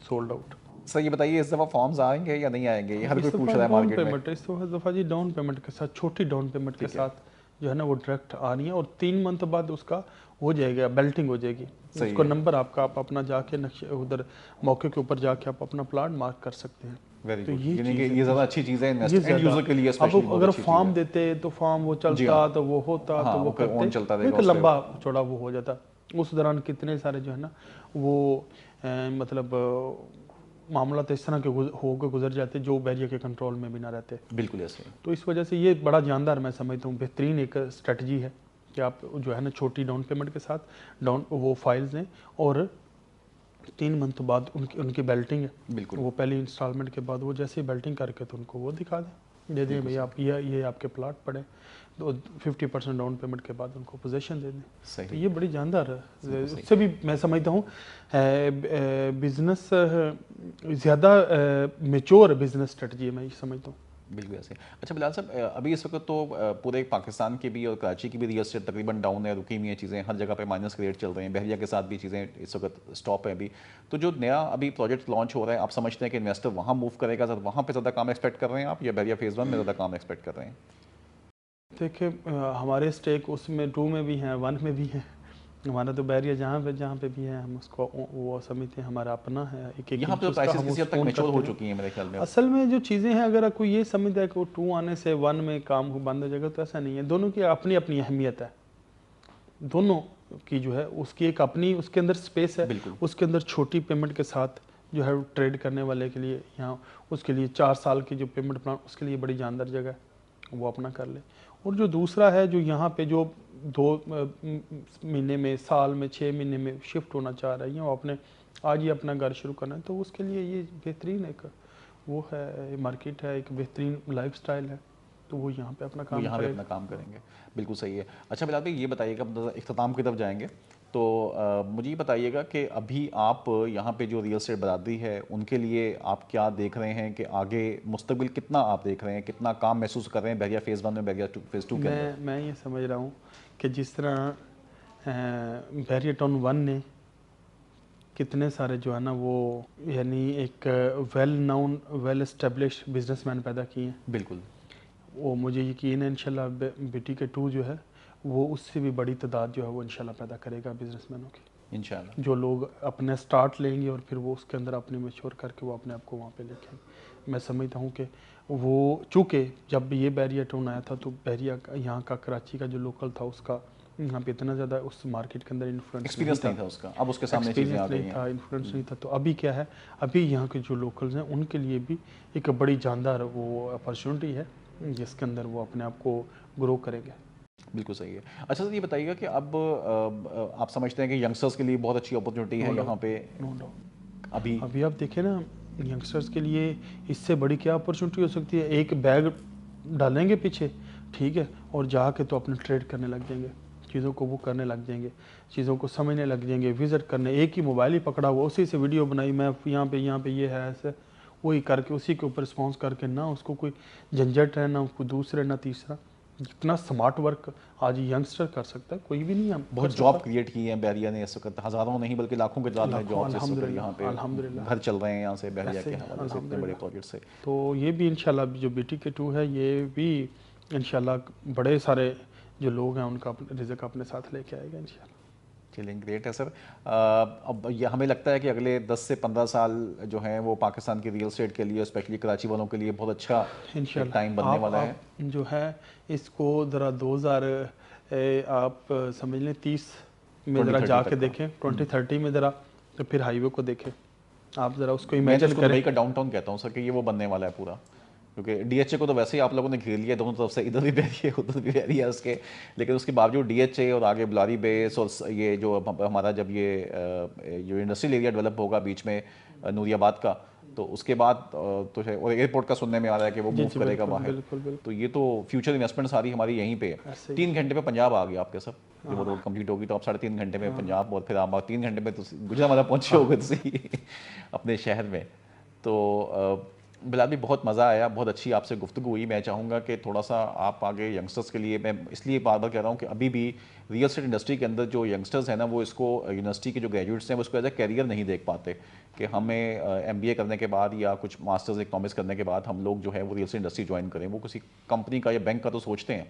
سولڈ آؤٹ. سر یہ بتائیے اس دفعہ فارمز آئیں گے یا نہیں آئیں گے؟ یہ ہر کوئی اس پوچھ دفعہ رہا ہے ڈاؤن مارکیٹ میں. پیمنٹ، اس دفعہ جی ڈاؤن پیمنٹ کے ساتھ، چھوٹی ڈاؤن پیمنٹ کے ٹھیک ہے. ساتھ جو ہے نا وہ ڈائریکٹ آ رہی ہیں، اور 3 منتھ بعد اس کا ہو جائے گا، بیلٹنگ ہو جائے گی. اس کو نمبر آپ کا آپ اپنا جا کے نقشے ادھر موقع کے اوپر جا کے آپ اپنا پلاٹ مارک کر سکتے ہیں. ویری تو گڈ. یہ یعنی کہ چیز یہ زیادہ اچھی چیز ہے یہ انویسٹر اینڈ یوزر کے لیے اب اسپیشلی بہت اگر اچھی چیز فارم ہے. دیتے تو فارم وہ جی چلتا ہاں. تو وہ ہوتا ہاں تو وہ وہ پھر کرتے، اون چلتا رہے گا ایک اس پہ. لمبا چوڑا وہ ہو جاتا. اس دوران کتنے سارے جو ہے نا وہ مطلب معاملات اس طرح کے ہو کے گزر جاتے جو بیریئر کے کنٹرول میں بھی نہ رہتے. بالکل ایسے ہی. تو اس وجہ سے یہ بڑا جاندار میں سمجھتا ہوں بہترین ایک اسٹریٹجی ہے کہ آپ جو ہے نا چھوٹی ڈاؤن پیمنٹ کے ساتھ وہ فائلز دیں، اور 3 منتھ بعد ان کی بیلٹنگ ہے. بالکل. وہ پہلی انسٹالمنٹ کے بعد وہ جیسے ہی بیلٹنگ کر کے تو ان کو وہ دکھا دیں، دے دیں بھائی آپ یہ آپ کے پلاٹ پڑے، تو 50% ڈاؤن پیمنٹ کے بعد ان کو پوزیشن دے دیں. تو یہ بڑی جاندار ہے. اس سے بھی میں سمجھتا ہوں بزنس زیادہ میچور بزنس اسٹریٹجی ہے، میں یہ سمجھتا ہوں. بالکل ایسے. اچھا بلال صاحب، ابھی اس وقت تو پورے پاکستان کی بھی اور کراچی کی بھی ریل اسٹیٹ تقریباً ڈاؤن ہے، رکی ہوئی ہیں چیزیں، ہر جگہ پہ مائنس ریٹ چل رہے ہیں. بحریہ کے ساتھ بھی چیزیں اس وقت اسٹاپ ہیں ابھی. تو جو نیا ابھی پروجیکٹ لانچ ہو رہا ہے، آپ سمجھتے ہیں کہ انویسٹر وہاں موو کرے گا، وہاں پہ زیادہ کام ایکسپیکٹ کر رہے ہیں آپ، یا بحریہ فیز 1 میں زیادہ کام ایکسپیکٹ کر رہے ہیں؟ دیکھیں ہمارے اسٹیک اس میں 2 میں بھی ہیں، 1 میں بھی ہیں. ہمارا تو بحریہ جہاں پہ بھی ہے ہم اس کو وہ سمجھتے ہیں ہمارا اپنا ہے. یہاں پہ پرائسز کسی حد تک میچور ہو چکی ہیں میرے خیال میں. اصل میں جو چیزیں ہیں، اگر کوئی یہ سمجھتا ہے کہ وہ 2 آنے سے 1 میں کام بند ہو جائے گا، تو ایسا نہیں ہے. دونوں کی اپنی اپنی اہمیت ہے. دونوں کی جو ہے اس کی ایک اپنی اس کے اندر سپیس ہے. بالکل. اس کے اندر چھوٹی پیمنٹ کے ساتھ جو ہے ٹریڈ کرنے والے کے لیے، یہاں اس کے لیے 4 سال کی جو پیمنٹ پلان، اس کے لیے بڑی جاندار جگہ ہے، وہ اپنا کر لے. اور جو دوسرا ہے جو یہاں پہ جو 2 مہینے میں، سال میں، 6 مہینے میں شفٹ ہونا چاہ رہا ہے، وہ اپنے آج ہی اپنا گھر شروع کرنا ہے، تو اس کے لیے یہ بہترین ایک وہ ہے، مارکیٹ ہے، ایک بہترین لائف سٹائل ہے. تو وہ یہاں پہ اپنا کام یہاں پہ اپنا کام کریں گے. بالکل صحیح ہے. اچھا بلال بھائی یہ بتائیے گا، اختتام کی طرف جائیں گے، تو مجھے یہ بتائیے گا کہ ابھی آپ یہاں پہ جو ریل اسٹیٹ برادری ہے ان کے لیے آپ کیا دیکھ رہے ہیں کہ آگے مستقبل کتنا آپ دیکھ رہے ہیں، کتنا کام محسوس کر رہے ہیں بحریہ فیز 1 میں، بحریہ فیز 2 کے اندر؟ میں یہ سمجھ رہا ہوں کہ جس طرح بحریہ ٹاؤن 1 نے کتنے سارے جو ہے نا وہ یعنی ایک well known, well establish business man پیدا کیے ہیں. بالکل. وہ مجھے یقین ہے انشاءاللہ BTK2 جو ہے وہ اس سے بھی بڑی تعداد جو ہے وہ انشاءاللہ پیدا کرے گا بزنس مینوں کی. انشاءاللہ. جو لوگ اپنے سٹارٹ لیں گے اور پھر وہ اس کے اندر اپنے میچور کر کے وہ اپنے آپ کو وہاں پہ لے کے آئیں. میں سمجھتا ہوں کہ وہ چونکہ جب یہ بحریہ ٹاؤن آیا تھا تو بحریہ یہاں کا کراچی کا جو لوکل تھا اس کا یہاں پہ اتنا زیادہ اس مارکیٹ کے اندر ایکسپیرینس نہیں تھا اس کا. اب اس کے سامنے چیزیں آ گئی ہیں. انفلوئنس نہیں تھا. تو ابھی کیا ہے، ابھی یہاں کے جو لوکلز ہیں ان کے لیے بھی ایک بڑی جاندار وہ اپرچونٹی ہے جس کے اندر وہ اپنے آپ کو گرو کریں گے. بالکل صحیح ہے. اچھا سر یہ بتائیے گا کہ اب آپ سمجھتے ہیں کہ ینگسٹرز کے لیے بہت اچھی اپرچونٹی ہے یہاں پہ؟ ابھی آپ دیکھیں نا ینگسٹرز کے لیے اس سے بڑی کیا اپرچونٹی ہو سکتی ہے. ایک بیگ ڈالیں گے پیچھے، ٹھیک ہے، اور جا کے تو اپنے ٹریڈ کرنے لگ جائیں گے، چیزوں کو وہ کرنے لگ جائیں گے، چیزوں کو سمجھنے لگ جائیں گے، وزٹ کرنے. ایک ہی موبائل ہی پکڑا ہوا، اسی سے ویڈیو بنائی، میں یہاں پہ یہ ہے ایسے، وہی کر کے اسی کے اوپر رسپانس کر کے، نہ اس کو کوئی جھنجھٹ ہے، نہ کوئی دوسرے، نہ تیسرا. جتنا سمارٹ ورک آج ینگسٹر کر سکتا ہے کوئی بھی نہیں. ہم بہت جاب کریٹ کی ہیں بحریہ نے اس وقت، ہزاروں نہیں بلکہ لاکھوں کے تعداد میں جابس اس وقت یہاں پہ گھر چل رہے ہیں یہاں سے بحریہ کے حوالے سے اتنے بڑے پروجیکٹ سے. تو یہ بھی انشاءاللہ جو BTK2 ہے یہ بھی انشاءاللہ بڑے سارے جو لوگ ہیں ان کا رزق اپنے ساتھ لے کے آئے گا انشاءاللہ. چلیں گریٹ ہے سر. اب یہ ہمیں لگتا ہے کہ اگلے 10 سے 15 سال جو ہیں وہ پاکستان کی ریل اسٹیٹ کے لیے، اسپیشلی کراچی والوں کے لیے بہت اچھا ٹائم بننے والا ہے. جو ہے اس کو ذرا 2000 آپ سمجھ لیں 30 میں ذرا جا کے دیکھیں، 2030 میں ذرا، تو پھر ہائی وے کو دیکھیں آپ ذرا اس کو امیجن کریں. میں کا ڈاؤن ٹاؤن کہتا ہوں سر کہ یہ وہ بننے والا ہے پورا. کیونکہ ڈی ایچ اے کو تو ویسے ہی آپ لوگوں نے گھیر لیا دونوں طرف سے, ادھر بھی بحری ہے ادھر بھی بحری ہے اس کے, لیکن اس کے باوجود ڈی ایچ اے اور آگے بلاری بیس اور یہ جو ہمارا جب یہ جو انڈسٹریل ایریا ڈیولپ ہوگا بیچ میں نوری آباد کا, تو اس کے بعد تو اور ایئرپورٹ کا سننے میں آ رہا ہے کہ وہ موو کرے گا باہر, تو یہ تو فیوچر انویسٹمنٹ ساری ہماری یہیں پہ ہے. 3 گھنٹے میں پنجاب آ گیا آپ کے سب, جب وہ روڈ کمپلیٹ ہوگی تو آپ 3.5 گھنٹے میں پنجاب, اور پھر آپ 3 گھنٹے میں تو گجرانوالہ پہنچے ہوگے تسی اپنے شہر میں. تو بلال بھی بہت مزہ آیا, بہت اچھی آپ سے گفتگو ہوئی. میں چاہوں گا کہ تھوڑا سا آپ آگے ینگسٹرز کے لیے, میں اس لیے بار بار کہہ رہا ہوں کہ ابھی بھی ریئل اسٹیٹ انڈسٹری کے اندر جو ینگسٹرز ہیں نا, وہ اس کو یونیورسٹی کے جو گریجویٹس ہیں وہ اس کو ایز اے کیریئر نہیں دیکھ پاتے کہ ہمیں ایم بی اے کرنے کے بعد یا کچھ ماسٹرز اکنامکس کرنے کے بعد ہم لوگ جو ہے وہ ریئل اسٹیٹ انڈسٹری جوائن کریں. وہ کسی کمپنی کا یا بینک کا تو سوچتے ہیں,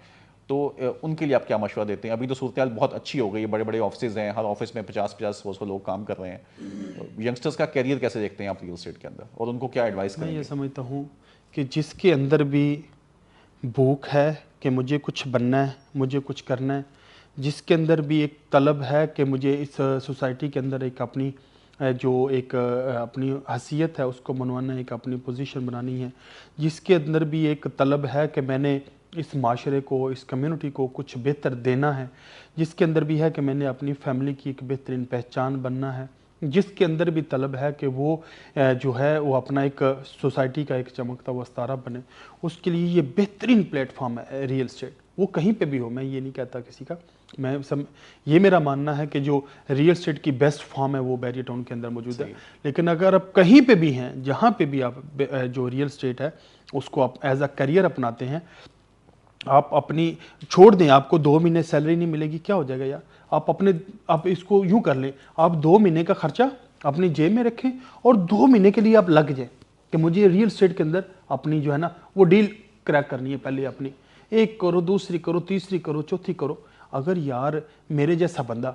تو ان کے لیے آپ کیا مشورہ دیتے ہیں؟ ابھی تو صورتحال بہت اچھی ہو گئی ہے, بڑے بڑے آفسز ہیں, ہر آفس میں 50-50 لوگ کام کر رہے ہیں. ینگسٹرز کا کیریئر کیسے دیکھتے ہیں آپ ریئل اسٹیٹ کے اندر, اور ان کو کیا ایڈوائس کریں گے؟ میں یہ سمجھتا ہوں کہ جس کے اندر بھی بھوک ہے کہ مجھے کچھ بننا ہے, مجھے کچھ کرنا ہے, جس کے اندر بھی ایک طلب ہے کہ مجھے اس سوسائٹی کے اندر ایک اپنی جو ایک اپنی حیثیت ہے اس کو منوانا ہے, ایک اپنی پوزیشن بنانی ہے, جس کے اندر بھی ایک طلب ہے کہ میں نے اس معاشرے کو, اس کمیونٹی کو کچھ بہتر دینا ہے, جس کے اندر بھی ہے کہ میں نے اپنی فیملی کی ایک بہترین پہچان بننا ہے, جس کے اندر بھی طلب ہے کہ وہ جو ہے وہ اپنا ایک سوسائٹی کا ایک چمکتا ہوا ستارہ بنے, اس کے لیے یہ بہترین پلیٹ فارم ہے ریئل اسٹیٹ. وہ کہیں پہ بھی ہو, میں یہ نہیں کہتا کسی کا, یہ میرا ماننا ہے کہ جو ریئل اسٹیٹ کی بیسٹ فارم ہے وہ بیریئر ٹاؤن کے اندر موجود ہے. لیکن اگر آپ کہیں پہ بھی ہیں, جہاں پہ بھی آپ جو ریئل اسٹیٹ ہے اس کو آپ ایز اے کیریئر اپناتے ہیں, آپ اپنی چھوڑ دیں, آپ کو 2 مہینے سیلری نہیں ملے گی, کیا ہو جائے گا یار, آپ اس کو یوں کر لیں, آپ 2 مہینے کا خرچہ اپنی جیب میں رکھیں اور 2 مہینے کے لیے آپ لگ جائیں کہ مجھے ریئل اسٹیٹ کے اندر اپنی جو ہے نا وہ ڈیل کریک کرنی ہے. پہلے اپنی ایک کرو, دوسری کرو, تیسری کرو, چوتھی کرو. اگر یار میرے جیسا بندہ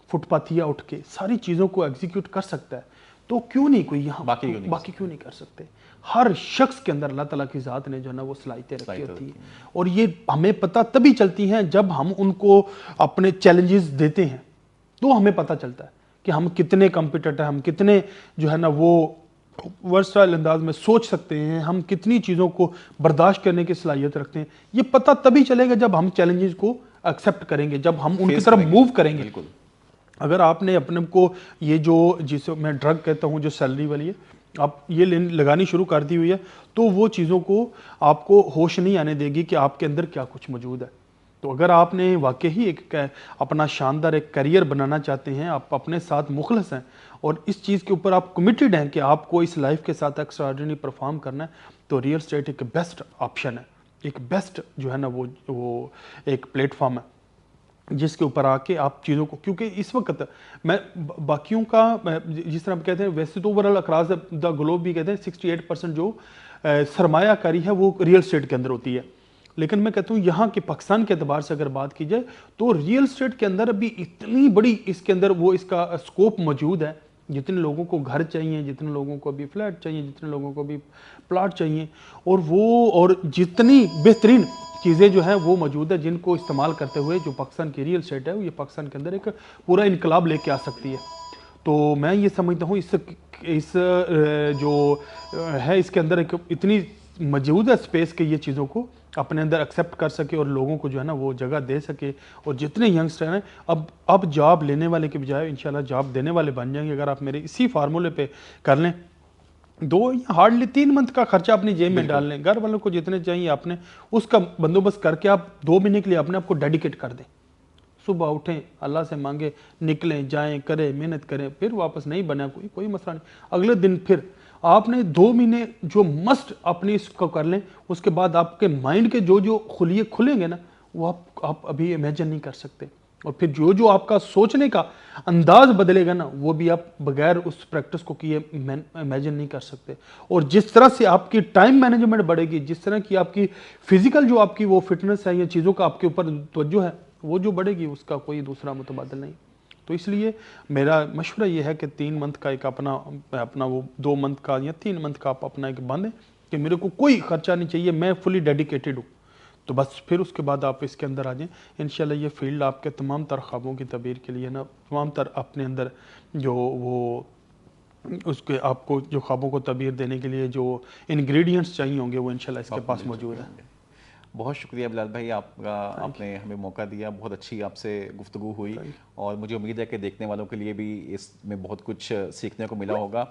فٹ پاتھیا اٹھ کے ساری چیزوں کو ایگزیکیوٹ کر سکتا ہے تو کیوں نہیں کوئی یہاں باقی کیوں نہیں کر سکتے؟ ہر شخص کے اندر اللہ تعالیٰ کی ذات نے جو ہے نا وہ صلاحیتیں رکھی ہوتی ہیں, اور یہ ہمیں پتہ تبھی چلتی ہیں جب ہم ان کو اپنے چیلنجز دیتے ہیں, تو ہمیں پتہ چلتا ہے کہ ہم کتنے کمپیٹنٹ ہیں, ہم کتنے جو ہے نا وہ ورسٹائل انداز میں سوچ سکتے ہیں, ہم کتنی چیزوں کو برداشت کرنے کی صلاحیت رکھتے ہیں. یہ پتہ تبھی چلے گا جب ہم چیلنجز کو ایکسیپٹ کریں گے, جب ہم ان کی طرف موو کریں گے. اگر آپ نے اپنے کو یہ جو جسے میں ڈرگ کہتا ہوں جو سیلری والی ہے, آپ یہ لگانی شروع کر دی ہوئی ہے, تو وہ چیزوں کو آپ کو ہوش نہیں آنے دے گی کہ آپ کے اندر کیا کچھ موجود ہے. تو اگر آپ نے واقعی ایک اپنا شاندار ایک کیریئر بنانا چاہتے ہیں, آپ اپنے ساتھ مخلص ہیں اور اس چیز کے اوپر آپ کمیٹڈ ہیں کہ آپ کو اس لائف کے ساتھ ایکسٹرا آرڈینری پرفارم کرنا ہے, تو ریئل اسٹیٹ ایک بیسٹ آپشن ہے, ایک بیسٹ جو ہے نا وہ ایک پلیٹ فارم ہے جس کے اوپر آ کے آپ چیزوں کو, کیونکہ اس وقت میں باقیوں کا جس طرح ہم کہتے ہیں ویسے تو اوورآل اکراس دا گلوب بھی کہتے ہیں 68% جو سرمایہ کاری ہے وہ ریئل اسٹیٹ کے اندر ہوتی ہے. لیکن میں کہتا ہوں یہاں کے پاکستان کے اعتبار سے اگر بات کی جائے تو ریئل اسٹیٹ کے اندر بھی اتنی بڑی اس کے اندر وہ اس کا اسکوپ موجود ہے. جتنے لوگوں کو گھر چاہیے, جتنے لوگوں کو بھی فلیٹ چاہیے, جتنے لوگوں کو بھی پلاٹ چاہیے, اور جتنی بہترین چیزیں جو ہیں وہ موجود ہے جن کو استعمال کرتے ہوئے جو پاکستان کی ریئل اسٹیٹ ہے یہ پاکستان کے اندر ایک پورا انقلاب لے کے آ سکتی ہے. تو میں یہ سمجھتا ہوں اس جو ہے اس کے اندر ایک اتنی موجود ہے اسپیس کہ یہ چیزوں کو اپنے اندر ایکسیپٹ کر سکے اور لوگوں کو جو ہے نا وہ جگہ دے سکے. اور جتنے ینگسٹر ہیں اب جاب لینے والے کے بجائے انشاءاللہ جاب دینے والے بن جائیں گے اگر آپ میرے اسی فارمولے پہ کر لیں. 2 یا ہارڈلی 3 منتھ کا خرچہ اپنی جیب میں ڈال لیں, گھر والوں کو جتنے چاہیے آپ نے اس کا بندوبست کر کے آپ 2 مہینے کے لیے اپنے آپ کو ڈیڈیکیٹ کر دیں. صبح اٹھیں, اللہ سے مانگیں, نکلیں, جائیں, کریں, محنت کریں, پھر واپس نہیں بنا کوئی مسئلہ نہیں. اگلے دن پھر آپ نے 2 مہینے جو مسٹ اپنی اس کو کر لیں, اس کے بعد آپ کے مائنڈ کے جو خلیے کھلیں گے نا وہ آپ ابھی امیجن نہیں کر سکتے. اور پھر جو آپ کا سوچنے کا انداز بدلے گا نا وہ بھی آپ بغیر اس پریکٹس کو کیے امیجن نہیں کر سکتے. اور جس طرح سے آپ کی ٹائم مینجمنٹ بڑھے گی, جس طرح کی آپ کی فزیکل جو آپ کی وہ فٹنس ہے یا چیزوں کا آپ کے اوپر توجہ ہے وہ جو بڑھے گی اس کا کوئی دوسرا متبادل نہیں. تو اس لیے میرا مشورہ یہ ہے کہ 3 منتھ کا ایک اپنا وہ 2 منتھ کا یا 3 منتھ کا آپ اپنا ایک باندھیں کہ میرے کو کوئی خرچہ نہیں چاہیے, میں فلی ڈیڈیکیٹڈ ہوں. تو بس پھر اس کے بعد آپ اس کے اندر آ جائیں. انشاءاللہ یہ فیلڈ آپ کے تمام تر خوابوں کی تعبیر کے لیے نا, تمام تر اپنے اندر جو وہ اس کے آپ کو جو خوابوں کو تعبیر دینے کے لیے جو انگریڈینٹس چاہیے ہوں گے وہ انشاءاللہ اس کے آپ کو پاس مل موجود چکے ہیں. ہوں گے. بہت شکریہ بلال بھائی آپ کا، تھینک آپ نے ہمیں موقع دیا، بہت اچھی آپ سے گفتگو ہوئی، یو. اور مجھے امید ہے کہ دیکھنے والوں کے لیے بھی اس میں بہت کچھ سیکھنے کو ملا ہوگا.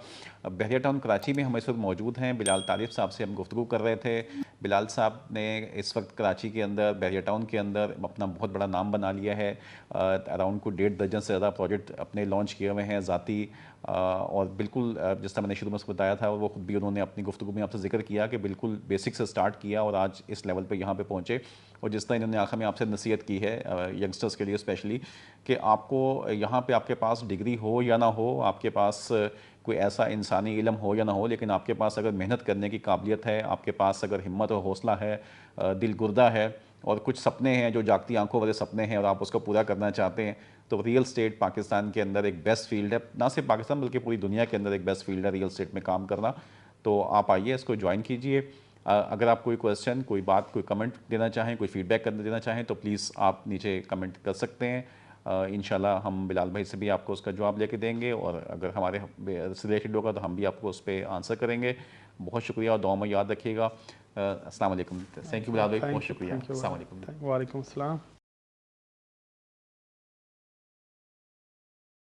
بحریہ ٹاؤن کراچی میں ہم اس وقت موجود ہیں، بلال طارف صاحب سے ہم گفتگو کر رہے تھے. بلال صاحب نے اس وقت کراچی کے اندر، بحریہ ٹاؤن کے اندر اپنا بہت بڑا نام بنا لیا ہے. اراؤنڈ کو 1.5 درجن سے زیادہ پروجیکٹ اپنے لانچ کیے ہوئے ہیں ذاتی، اور بالکل جس طرح میں نے شروع میں اس کو بتایا تھا، اور وہ خود بھی انہوں نے اپنی گفتگو میں آپ سے ذکر کیا کہ بالکل بیسک سے سٹارٹ کیا اور آج اس لیول پہ یہاں پہ پہنچے. اور جس طرح انہوں نے آخر میں آپ سے نصیحت کی ہے ینگسٹرز کے لیے اسپیشلی، کہ آپ کو یہاں پہ آپ کے پاس ڈگری ہو یا نہ ہو، آپ کے پاس کوئی ایسا انسانی علم ہو یا نہ ہو، لیکن آپ کے پاس اگر محنت کرنے کی قابلیت ہے، آپ کے پاس اگر ہمت اور حوصلہ ہے، دل گردہ ہے، اور کچھ سپنے ہیں جو جاگتی آنکھوں والے سپنے ہیں اور آپ اس کو پورا کرنا چاہتے ہیں، تو ریئل اسٹیٹ پاکستان کے اندر ایک بیسٹ فیلڈ ہے. نہ صرف پاکستان بلکہ پوری دنیا کے اندر ایک بیسٹ فیلڈ ہے ریئل اسٹیٹ میں کام کرنا. تو آپ آئیے، اس کو جوائن کیجئے. اگر آپ کوئی کویسچن، کوئی بات، کوئی کمنٹ دینا چاہیں، کوئی فیڈ بیک دینا چاہیں تو پلیز آپ نیچے کمنٹ کر سکتے ہیں. انشاءاللہ ہم بلال بھائی سے بھی آپ کو اس کا جواب لے کے دیں گے، اور اگر ہمارے سے ریلیٹڈ ہوگا تو ہم بھی آپ کو اس پہ آنسر کریں گے. بہت شکریہ، اور دعا میں یاد رکھیے گا. السلام علیکم. تھینک یو بلال بھائی، بہت تھینک شکریہ. یو. السلام علیکم. وعلیکم السلام.